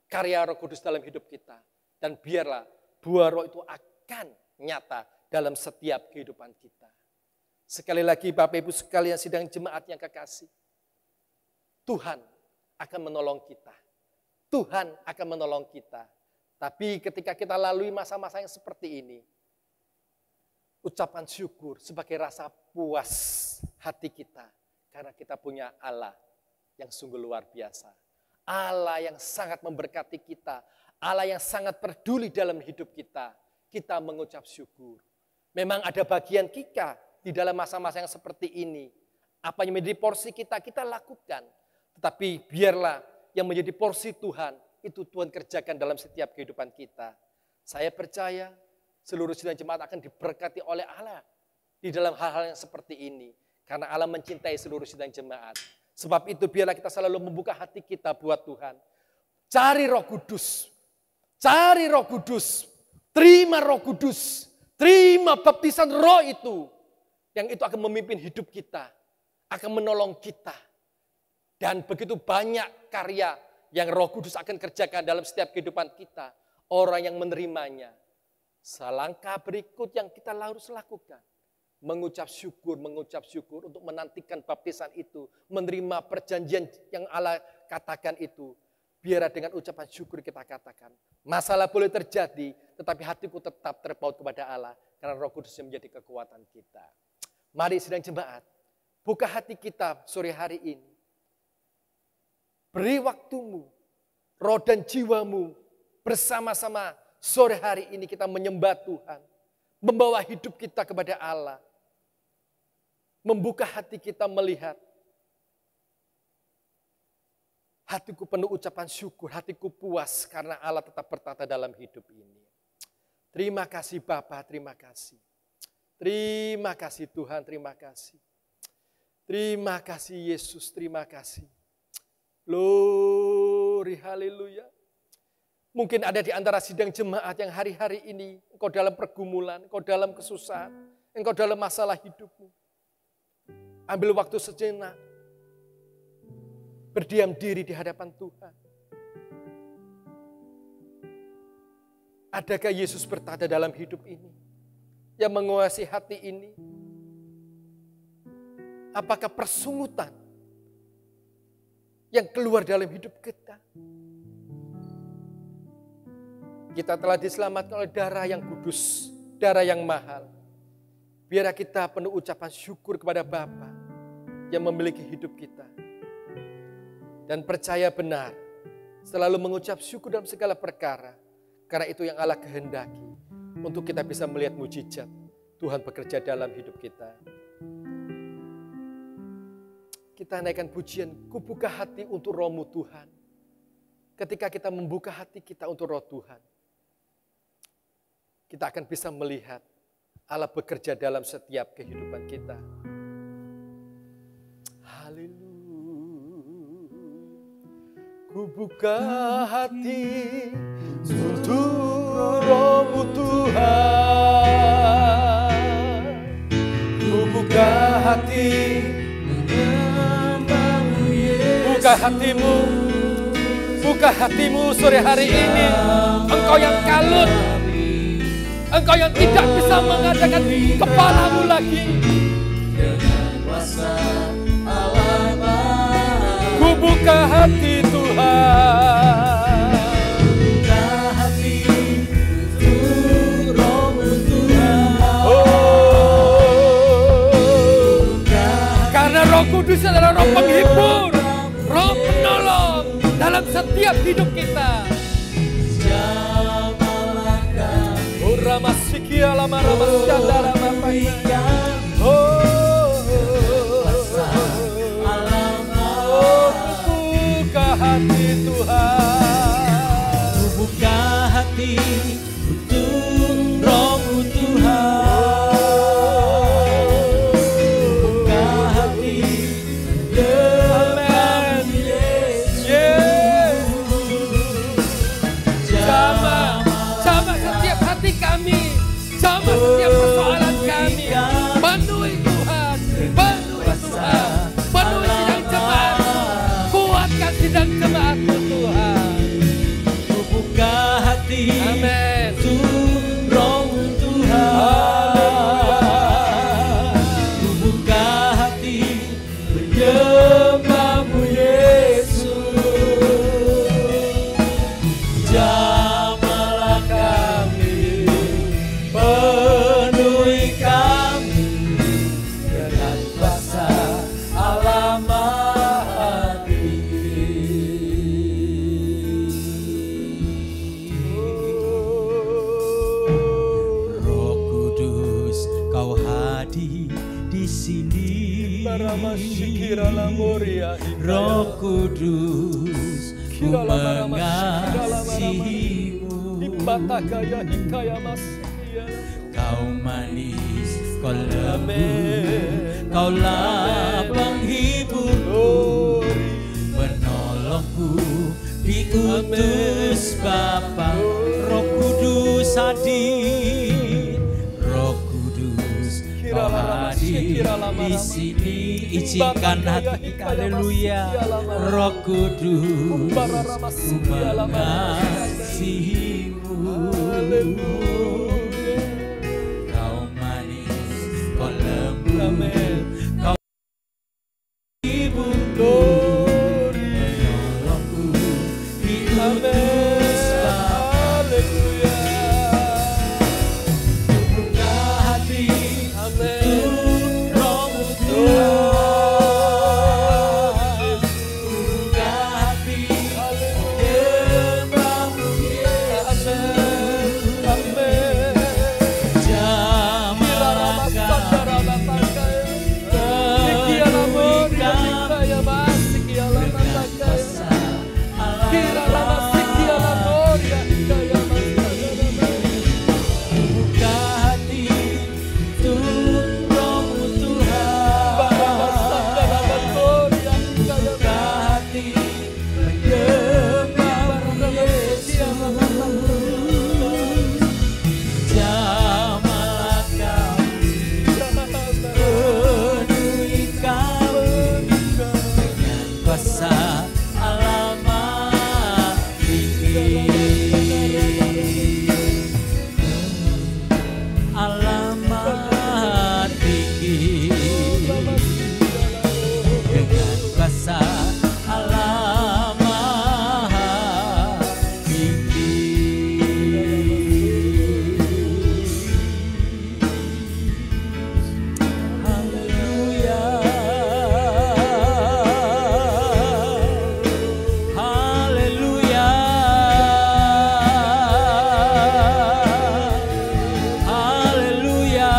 Speaker 2: karya Roh Kudus dalam hidup kita. Dan biarlah buah roh itu akan nyata dalam setiap kehidupan kita. Sekali lagi Bapak Ibu sekalian sidang jemaat yang kekasih. Tuhan akan menolong kita. Tuhan akan menolong kita. Tapi ketika kita lalui masa-masa yang seperti ini, ucapan syukur sebagai rasa puas hati kita. Karena kita punya Allah yang sungguh luar biasa. Allah yang sangat memberkati kita. Allah yang sangat peduli dalam hidup kita. Kita mengucap syukur. Memang ada bagian kita di dalam masa-masa yang seperti ini. Apa yang menjadi porsi kita, kita lakukan. Tetapi biarlah yang menjadi porsi Tuhan, itu Tuhan kerjakan dalam setiap kehidupan kita. Saya percaya seluruh sidang jemaat akan diberkati oleh Allah di dalam hal-hal yang seperti ini. Karena Allah mencintai seluruh sidang jemaat. Sebab itu biarlah kita selalu membuka hati kita buat Tuhan. Cari Roh Kudus. Cari Roh Kudus. Terima Roh Kudus. Terima baptisan Roh itu. Yang itu akan memimpin hidup kita. Akan menolong kita. Dan begitu banyak karya yang Roh Kudus akan kerjakan dalam setiap kehidupan kita. Orang yang menerimanya. Selangkah berikut yang kita harus lakukan. Mengucap syukur untuk menantikan baptisan itu. Menerima perjanjian yang Allah katakan itu. Biarlah dengan ucapan syukur kita katakan. Masalah boleh terjadi, tetapi hatiku tetap terpaut kepada Allah. Karena Roh Kudus yang menjadi kekuatan kita. Mari sidang jemaat, buka hati kita sore hari ini. Beri waktumu, roh dan jiwamu bersama-sama sore hari ini kita menyembah Tuhan. Membawa hidup kita kepada Allah. Membuka hati kita melihat. Hatiku penuh ucapan syukur, hatiku puas karena Allah tetap bertata dalam hidup ini. Terima kasih Bapa, terima kasih. Terima kasih Tuhan, terima kasih. Terima kasih Yesus, terima kasih. Glory, haleluya. Mungkin ada di antara sidang jemaat yang hari-hari ini engkau dalam pergumulan, engkau dalam kesusahan, engkau dalam masalah hidupmu. Ambil waktu sejenak. Berdiam diri di hadapan Tuhan. Adakah Yesus bertata dalam hidup ini? Yang menguasai hati ini? Apakah persungutan yang keluar dalam hidup kita? Kita telah diselamatkan oleh darah yang kudus, darah yang mahal. Biar kita penuh ucapan syukur kepada Bapa yang memiliki hidup kita. Dan percaya benar, selalu mengucap syukur dalam segala perkara. Karena itu yang Allah kehendaki, untuk kita bisa melihat mujizat Tuhan bekerja dalam hidup kita. Kita naikkan pujian, ku buka hati untuk Roh-Mu Tuhan. Ketika kita membuka hati kita untuk Roh Tuhan, kita akan bisa melihat Allah bekerja dalam setiap kehidupan kita. Haleluya. Ku buka hati untuk Roh-Mu Tuhan. Ku buka hati menyembah-Mu Yesus. Buka hatimu. Buka hatimu sore hari ini. Engkau yang kalut. Engkau yang tidak bisa mengadakan kepalamu lagi. Dengan kuasa Allah Bapa. Ku buka hati Tuhan. Buka hati untuk Roh-Mu Tuhan. Kudus adalah roh penghibur, roh penolong dalam setiap hidup kita. Ora masiki alama ramasandara mapaya. Buka hati Tuhan,
Speaker 3: buka hati untuk Roh-Mu Tuhan, buka hati depan Yesus.
Speaker 2: jamah setiap hati kami, jamah setiap persoalan kami. Penuhi Tuhan, penuhi Tuhan, penuhi sidang jemaat, kuatkan sidang jemaat-Mu Tuhan.
Speaker 3: Buka hati
Speaker 2: Amin.
Speaker 3: untuk Roh-Mu Tuhan, buka hati menyembah-Mu Yesus. Jamahlah kami, penuhi kami dengan kuasa Almahdi. Roh Kudus, Kau hadir di sini. Roh Kudus, ku mengasihimu. Kau manis, Kau lembut, Kaulah penghiburku, penolongku diutus Bapa. Roh Kudus hadir, Roh Kudus Kau hadir di sini. Izinkan hati, haleluya. Roh Kudus, ku mengasihimu. Kau manis, Kau lembut, Kau ibuku, penolongku diutus Bapa. Buka hati untuk Roh-Mu Tuhan, buka hati menyembah-Mu Yesus. Jamahlah kami, penuhi kami dengan kuasa Almahdi. Buka hati untuk Roh-Mu Tuhan, buka hati menyembah-Mu Yesus. Jamahlah kami, penuhi kami dengan kuasa Almahdi. Almahdi dengan kuasa Haleluya, haleluya, haleluya,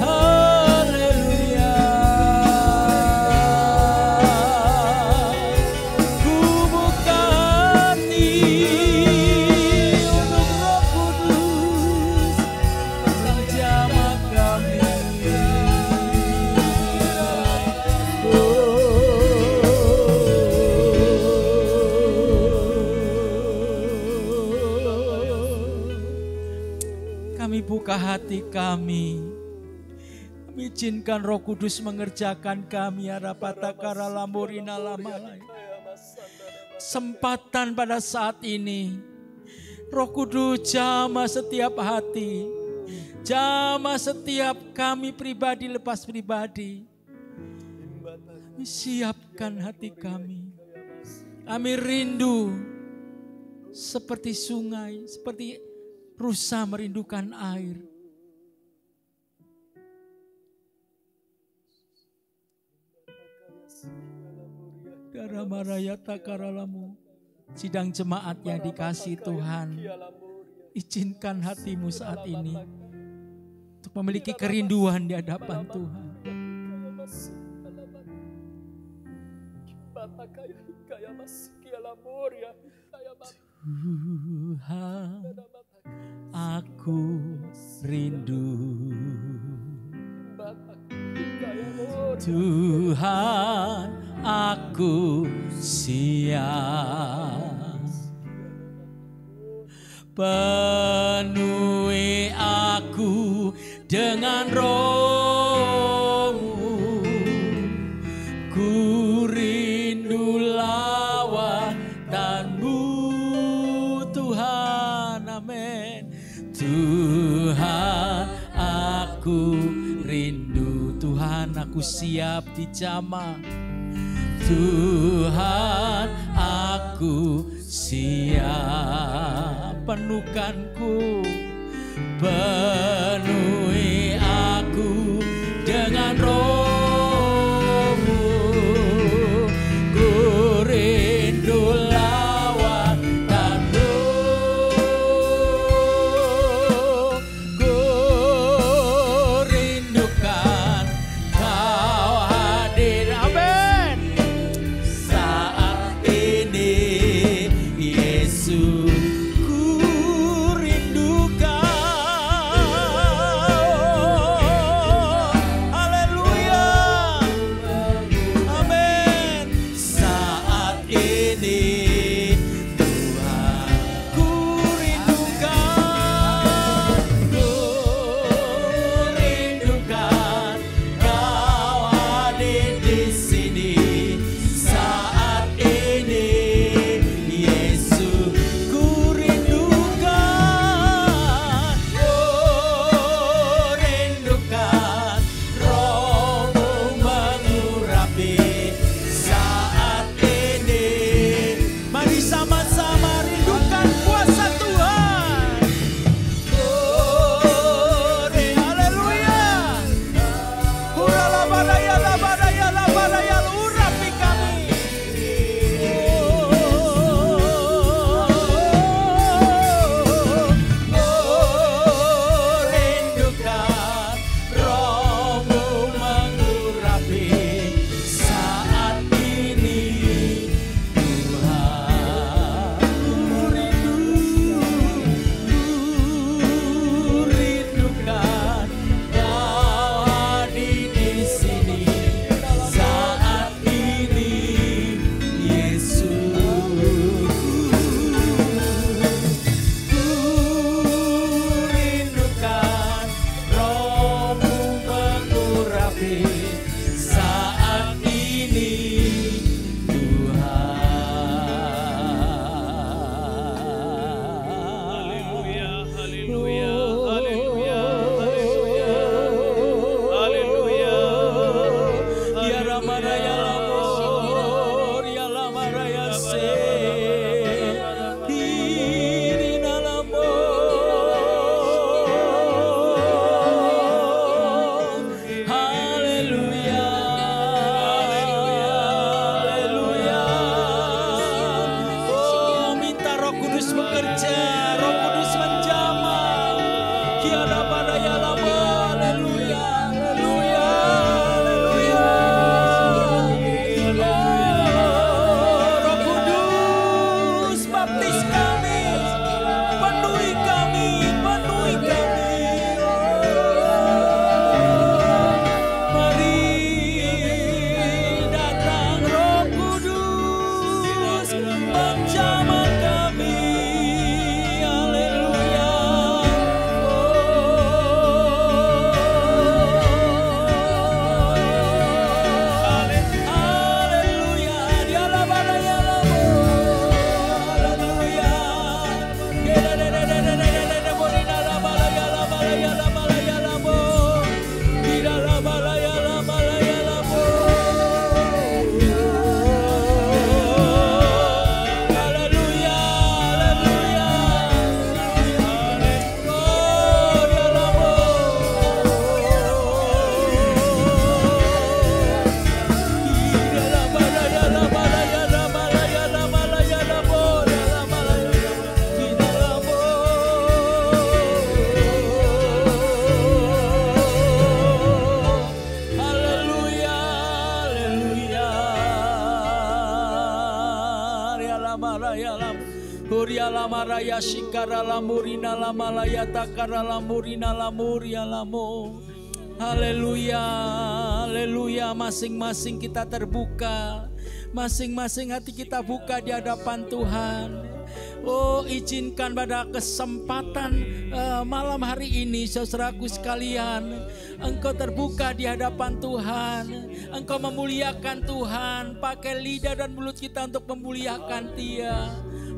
Speaker 3: haleluya. Kami buka hati kami. Kami izinkan Roh Kudus mengerjakan kami. Arapatakara lamborina lamalai. Kesempatan pada saat ini. Roh Kudus jamah setiap hati. Jamah setiap kami pribadi lepas pribadi. Siapkan hati kami. Kami rindu seperti sungai, seperti rusa merindukan air. Darah maraya takaralamu. Sidang jemaat yang dikasihi Tuhan, izinkan hatimu saat ini untuk memiliki kerinduan di hadapan Tuhan. Tuhan, aku rindu. Tuhan, aku siap. Penuhi aku dengan Roh-Mu. Ku rindu lawatanmu, Tuhan. Amin. Tuhan, aku rindu. Tuhan, aku siap dijamah. Tuhan, aku siap. Penuhkanku, penuhi aku dengan Roh-Mu. Ku rindu lawatanmu. Ku rindukan Kau hadir. Amin. Saat ini Yesus, ku rindukan. Haleluya. Amin. Saat ini Tuhan, ku rindukan. Ku rindukan Kau hadir di sini. Saat ini Yesus, ku rindukan. Ku rindukan Roh-Mu mengurapi saat ini. Mari sama-sama rindukan kuasa Tuhan. Haleluya. Huralabaraya labaraya labaraya urapi kami. Rindukan Roh-Mu mengurapi saat ini, Tuhan. Rindukan Kau hadir di sini. maraya lam. Huria lama raya shikara lamurina lama laya takara lamurina lamuria lamo. Haleluya, haleluya. Masing-masing kita terbuka, masing-masing hati kita buka di hadapan Tuhan. Oh, izinkan pada kesempatan malam hari ini saudaraku sekalian, engkau terbuka di hadapan Tuhan. Engkau memuliakan Tuhan, pakai lidah dan mulut kita untuk memuliakan Dia.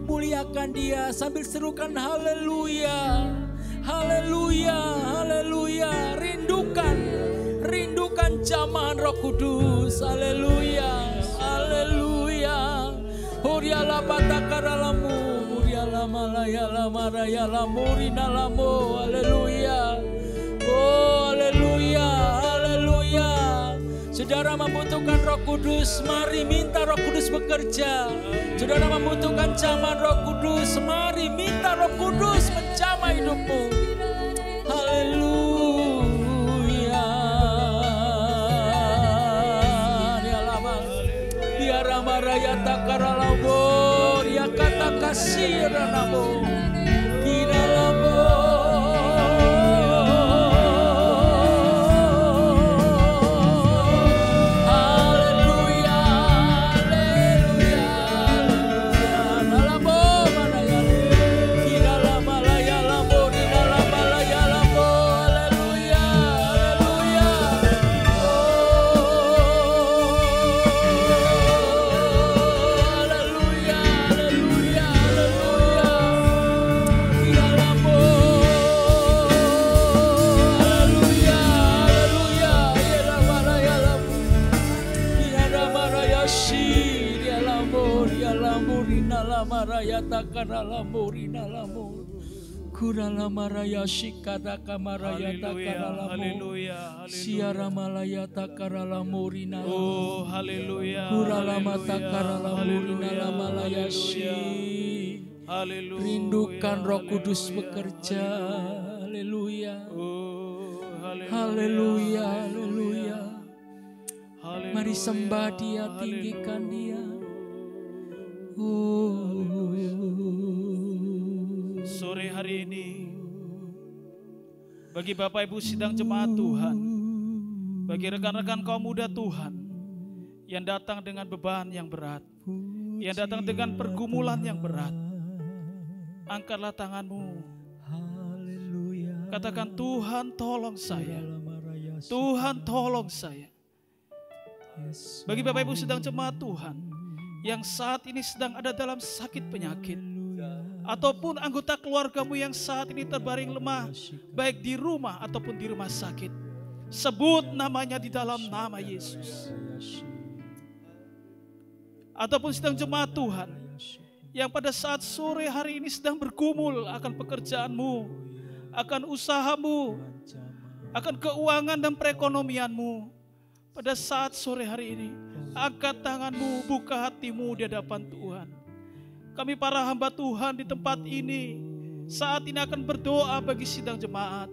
Speaker 3: Muliakan Dia sambil serukan haleluya, haleluya, haleluya. Rindukan jamahan Roh Kudus. Haleluya, haleluya. Huriala batakara lamu, huriala malaya lamaraya lamurina lamu. Haleluya. Oh, haleluya, haleluya. Saudara membutuhkan Roh Kudus, mari minta Roh Kudus bekerja. Saudara membutuhkan jamahan Roh Kudus, mari minta Roh Kudus menjamah hidupmu. Haleluya. Ya lama, ya rama raya takara labor, ya kata kasih ranabo, kira labor. Takaralamurina lamur kurala maraya shikada kamaraya takaralamur siara malaya takaralamurina
Speaker 4: oh haleluya
Speaker 3: kurala mata karalamurina lamalaya shi. Rindukan Roh Kudus bekerja. Haleluya, haleluya, haleluya. Mari sembah Dia, tinggikan Dia.
Speaker 4: Sore hari ini bagi Bapak Ibu sidang jemaat Tuhan, bagi rekan-rekan kaum muda Tuhan yang datang dengan beban yang berat, yang datang dengan pergumulan yang berat, angkatlah tanganmu, katakan Tuhan tolong saya, Tuhan tolong saya. Bagi Bapak Ibu sidang jemaat Tuhan yang saat ini sedang ada dalam sakit penyakit, ataupun anggota keluargamu yang saat ini terbaring lemah, baik di rumah ataupun di rumah sakit, sebut namanya di dalam nama Yesus. Ataupun sedang jemaat Tuhan yang pada saat sore hari ini sedang bergumul akan pekerjaanmu, akan usahamu, akan keuangan dan perekonomianmu, pada saat sore hari ini angkat tanganmu, buka hatimu di hadapan Tuhan. Kami para hamba Tuhan di tempat ini saat ini akan berdoa bagi sidang jemaat.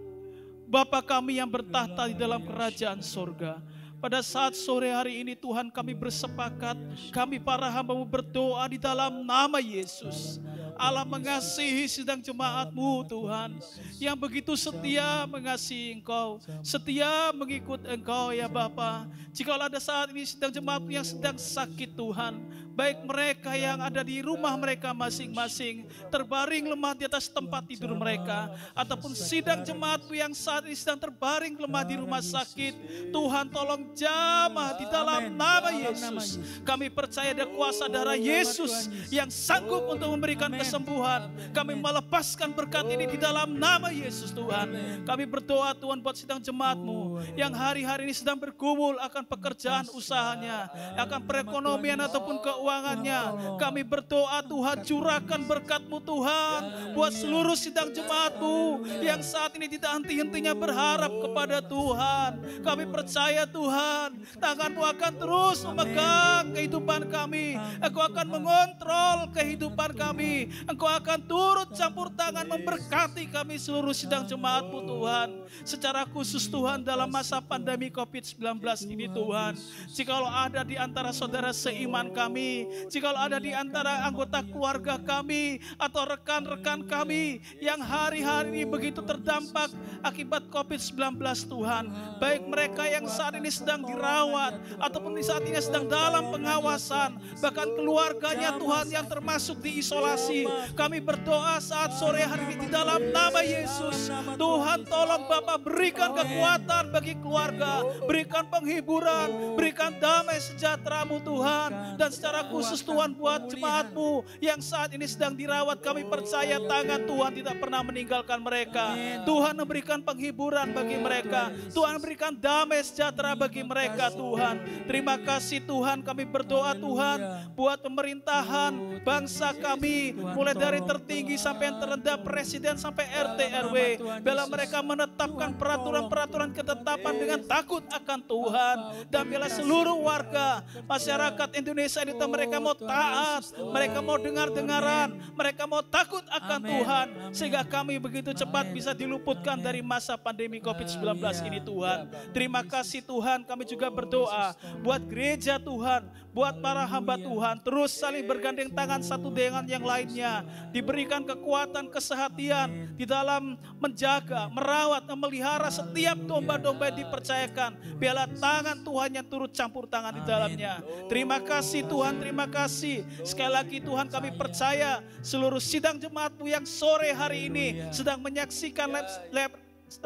Speaker 4: Bapa kami yang bertahta di dalam kerajaan sorga, pada saat sore hari ini Tuhan kami bersepakat, kami para hamba-Mu berdoa di dalam nama Yesus. Allah mengasihi sidang jemaat-Mu Tuhan, yang begitu setia mengasihi Engkau, setia mengikut Engkau ya Bapa. Jika ada saat ini sidang jemaat-Mu yang sedang sakit Tuhan, baik mereka yang ada di rumah mereka masing-masing, terbaring lemah di atas tempat tidur mereka, ataupun sidang jemaat-Mu yang saat ini sedang terbaring lemah di rumah sakit, Tuhan tolong jamah di dalam nama Yesus. Kami percaya ada kuasa darah Yesus yang sanggup untuk memberikan kesembuhan. Kami melepaskan berkat ini di dalam nama Yesus Tuhan. Kami berdoa Tuhan buat sidang jemaat-Mu yang hari-hari ini sedang bergumul akan pekerjaan usahanya, akan perekonomian ataupun keuangannya. Kami berdoa Tuhan, curahkan berkat-Mu Tuhan buat seluruh sidang jemaat-Mu yang saat ini tidak henti-hentinya berharap kepada Tuhan. Kami percaya Tuhan, tangan-Mu akan terus memegang kehidupan kami. Engkau akan mengontrol kehidupan kami. Engkau akan turut campur tangan memberkati kami seluruh sidang jemaat-Mu Tuhan. Secara khusus Tuhan dalam masa pandemi COVID-19 ini Tuhan, jikalau ada di antara saudara seiman kami kami. Jikalau ada di antara anggota keluarga kami atau rekan-rekan kami yang hari-hari ini begitu terdampak akibat COVID-19 Tuhan. Baik mereka yang saat ini sedang dirawat ataupun saat ini sedang dalam pengawasan, bahkan keluarganya Tuhan yang termasuk di isolasi. Kami berdoa saat sore hari ini di dalam nama Yesus. Tuhan tolong Bapak berikan kekuatan bagi keluarga, berikan penghiburan, berikan damai sejahtera-Mu Tuhan. Dan secara khusus Tuhan buat jemaat-Mu yang saat ini sedang dirawat, kami percaya tangan Tuhan tidak pernah meninggalkan mereka. Tuhan memberikan penghiburan bagi mereka, Tuhan berikan damai sejahtera bagi mereka Tuhan. Terima kasih Tuhan, kami berdoa Tuhan buat pemerintahan bangsa kami, mulai dari tertinggi sampai yang terendah, presiden sampai RT RW. Bila mereka menetapkan peraturan-peraturan ketetapan dengan takut akan Tuhan, dan bila seluruh warga masyarakat Indonesia itu mereka mau taat, mereka mau dengar-dengaran, mereka mau takut akan Tuhan, sehingga kami begitu cepat bisa diluputkan dari masa pandemi COVID-19 ini Tuhan. Terima kasih Tuhan, kami juga berdoa buat gereja Tuhan, buat para hamba Tuhan, terus saling bergandeng tangan satu dengan yang lainnya, diberikan kekuatan kesehatian di dalam menjaga, merawat, memelihara setiap domba-domba yang dipercayakan. Biarlah tangan Tuhan yang turut campur tangan di dalamnya. Terima kasih Tuhan, terima kasih. Sekali lagi Tuhan, kami percaya seluruh sidang jemaat-Mu yang sore hari ini sedang menyaksikan live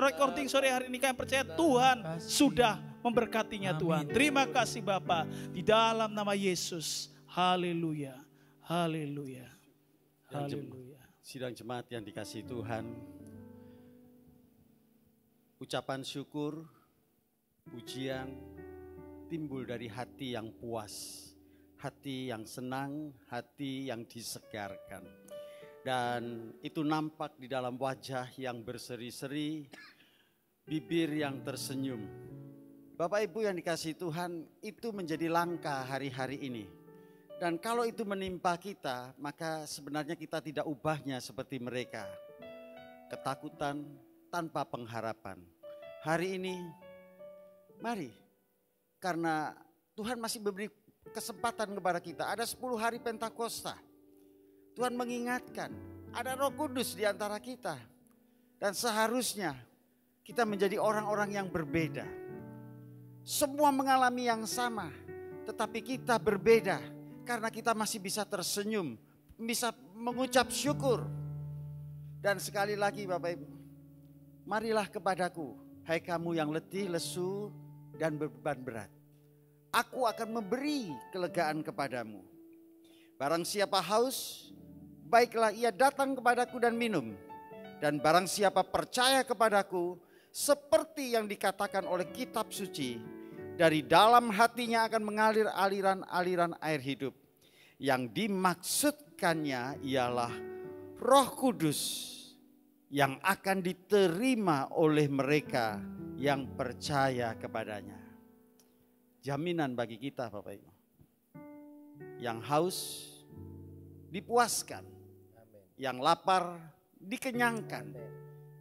Speaker 4: recording sore hari ini, kami percaya Tuhan sudah memberkatinya Tuhan. Terima kasih Bapa, di dalam nama Yesus. Haleluya, haleluya, haleluya.
Speaker 5: Sidang jemaat yang dikasihi Tuhan, ucapan syukur, pujian timbul dari hati yang puas, hati yang senang, hati yang disegarkan. Dan itu nampak di dalam wajah yang berseri-seri, bibir yang tersenyum. Bapak Ibu yang dikasihi Tuhan, itu menjadi langkah hari-hari ini. Dan kalau itu menimpa kita, maka sebenarnya kita tidak ubahnya seperti mereka. Ketakutan tanpa pengharapan. Hari ini, mari, karena Tuhan masih memberi kesempatan kepada kita. Ada 10 hari Pentakosta. Tuhan mengingatkan, ada Roh Kudus di antara kita. Dan seharusnya kita menjadi orang-orang yang berbeda. Semua mengalami yang sama, tetapi kita berbeda. Karena kita masih bisa tersenyum, bisa mengucap syukur. Dan sekali lagi Bapak Ibu, marilah kepadaku, hai kamu yang letih, lesu, dan beban berat. Aku akan memberi kelegaan kepadamu. Barang siapa haus, baiklah ia datang kepadaku dan minum. Dan barang siapa percaya kepadaku, seperti yang dikatakan oleh kitab suci, dari dalam hatinya akan mengalir aliran-aliran air hidup. Yang dimaksudkannya ialah Roh Kudus yang akan diterima oleh mereka yang percaya kepadanya. Jaminan bagi kita Bapak Ibu. Yang haus dipuaskan, yang lapar dikenyangkan,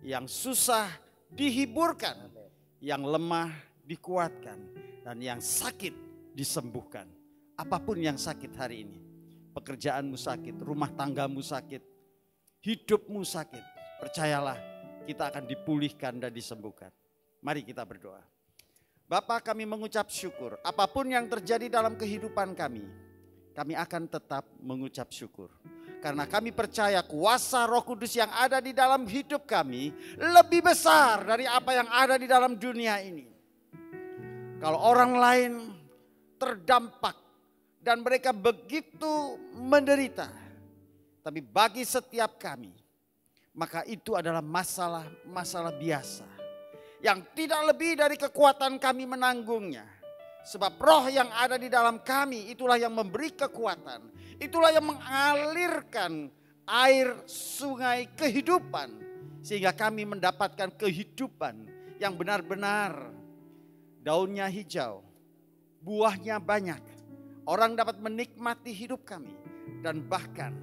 Speaker 5: yang susah dihiburkan, yang lemah dikuatkan, dan yang sakit disembuhkan. Apapun yang sakit hari ini, pekerjaanmu sakit, rumah tanggamu sakit, hidupmu sakit, percayalah kita akan dipulihkan dan disembuhkan. Mari kita berdoa. Bapa, kami mengucap syukur, apapun yang terjadi dalam kehidupan kami akan tetap mengucap syukur. Karena kami percaya kuasa Roh Kudus yang ada di dalam hidup kami lebih besar dari apa yang ada di dalam dunia ini. Kalau orang lain terdampak dan mereka begitu menderita, tapi bagi setiap kami, maka itu adalah masalah biasa. Yang tidak lebih dari kekuatan kami menanggungnya. Sebab roh yang ada di dalam kami itulah yang memberi kekuatan. Itulah yang mengalirkan air sungai kehidupan. Sehingga kami mendapatkan kehidupan yang benar-benar daunnya hijau, buahnya banyak. Orang dapat menikmati hidup kami. Dan bahkan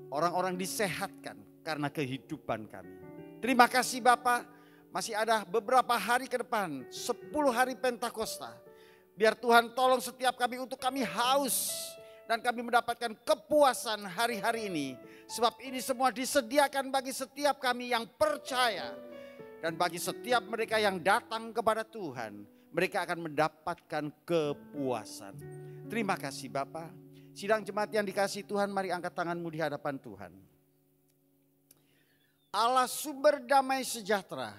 Speaker 5: orang-orang disehatkan karena kehidupan kami. Terima kasih Bapak. Masih ada beberapa hari ke depan, 10 hari Pentakosta. Biar Tuhan tolong setiap kami untuk kami haus dan kami mendapatkan kepuasan hari-hari ini. Sebab ini semua disediakan bagi setiap kami yang percaya. Dan bagi setiap mereka yang datang kepada Tuhan, mereka akan mendapatkan kepuasan. Terima kasih Bapa. Sidang jemaat yang dikasihi Tuhan, mari angkat tanganmu di hadapan Tuhan. Allah sumber damai sejahtera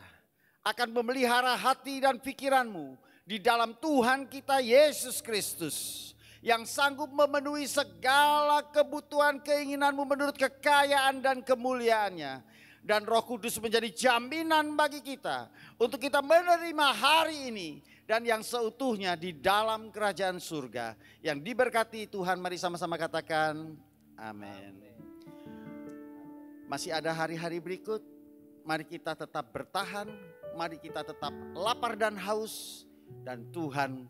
Speaker 5: akan memelihara hati dan pikiranmu di dalam Tuhan kita Yesus Kristus, yang sanggup memenuhi segala kebutuhan keinginanmu menurut kekayaan dan kemuliaannya. Dan Roh Kudus menjadi jaminan bagi kita untuk kita menerima hari ini dan yang seutuhnya di dalam kerajaan surga. Yang diberkati Tuhan, mari sama-sama katakan amin. Masih ada hari-hari berikut, mari kita tetap bertahan, mari kita tetap lapar dan haus, dan Tuhan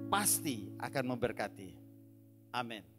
Speaker 5: pasti akan memberkati. Amin.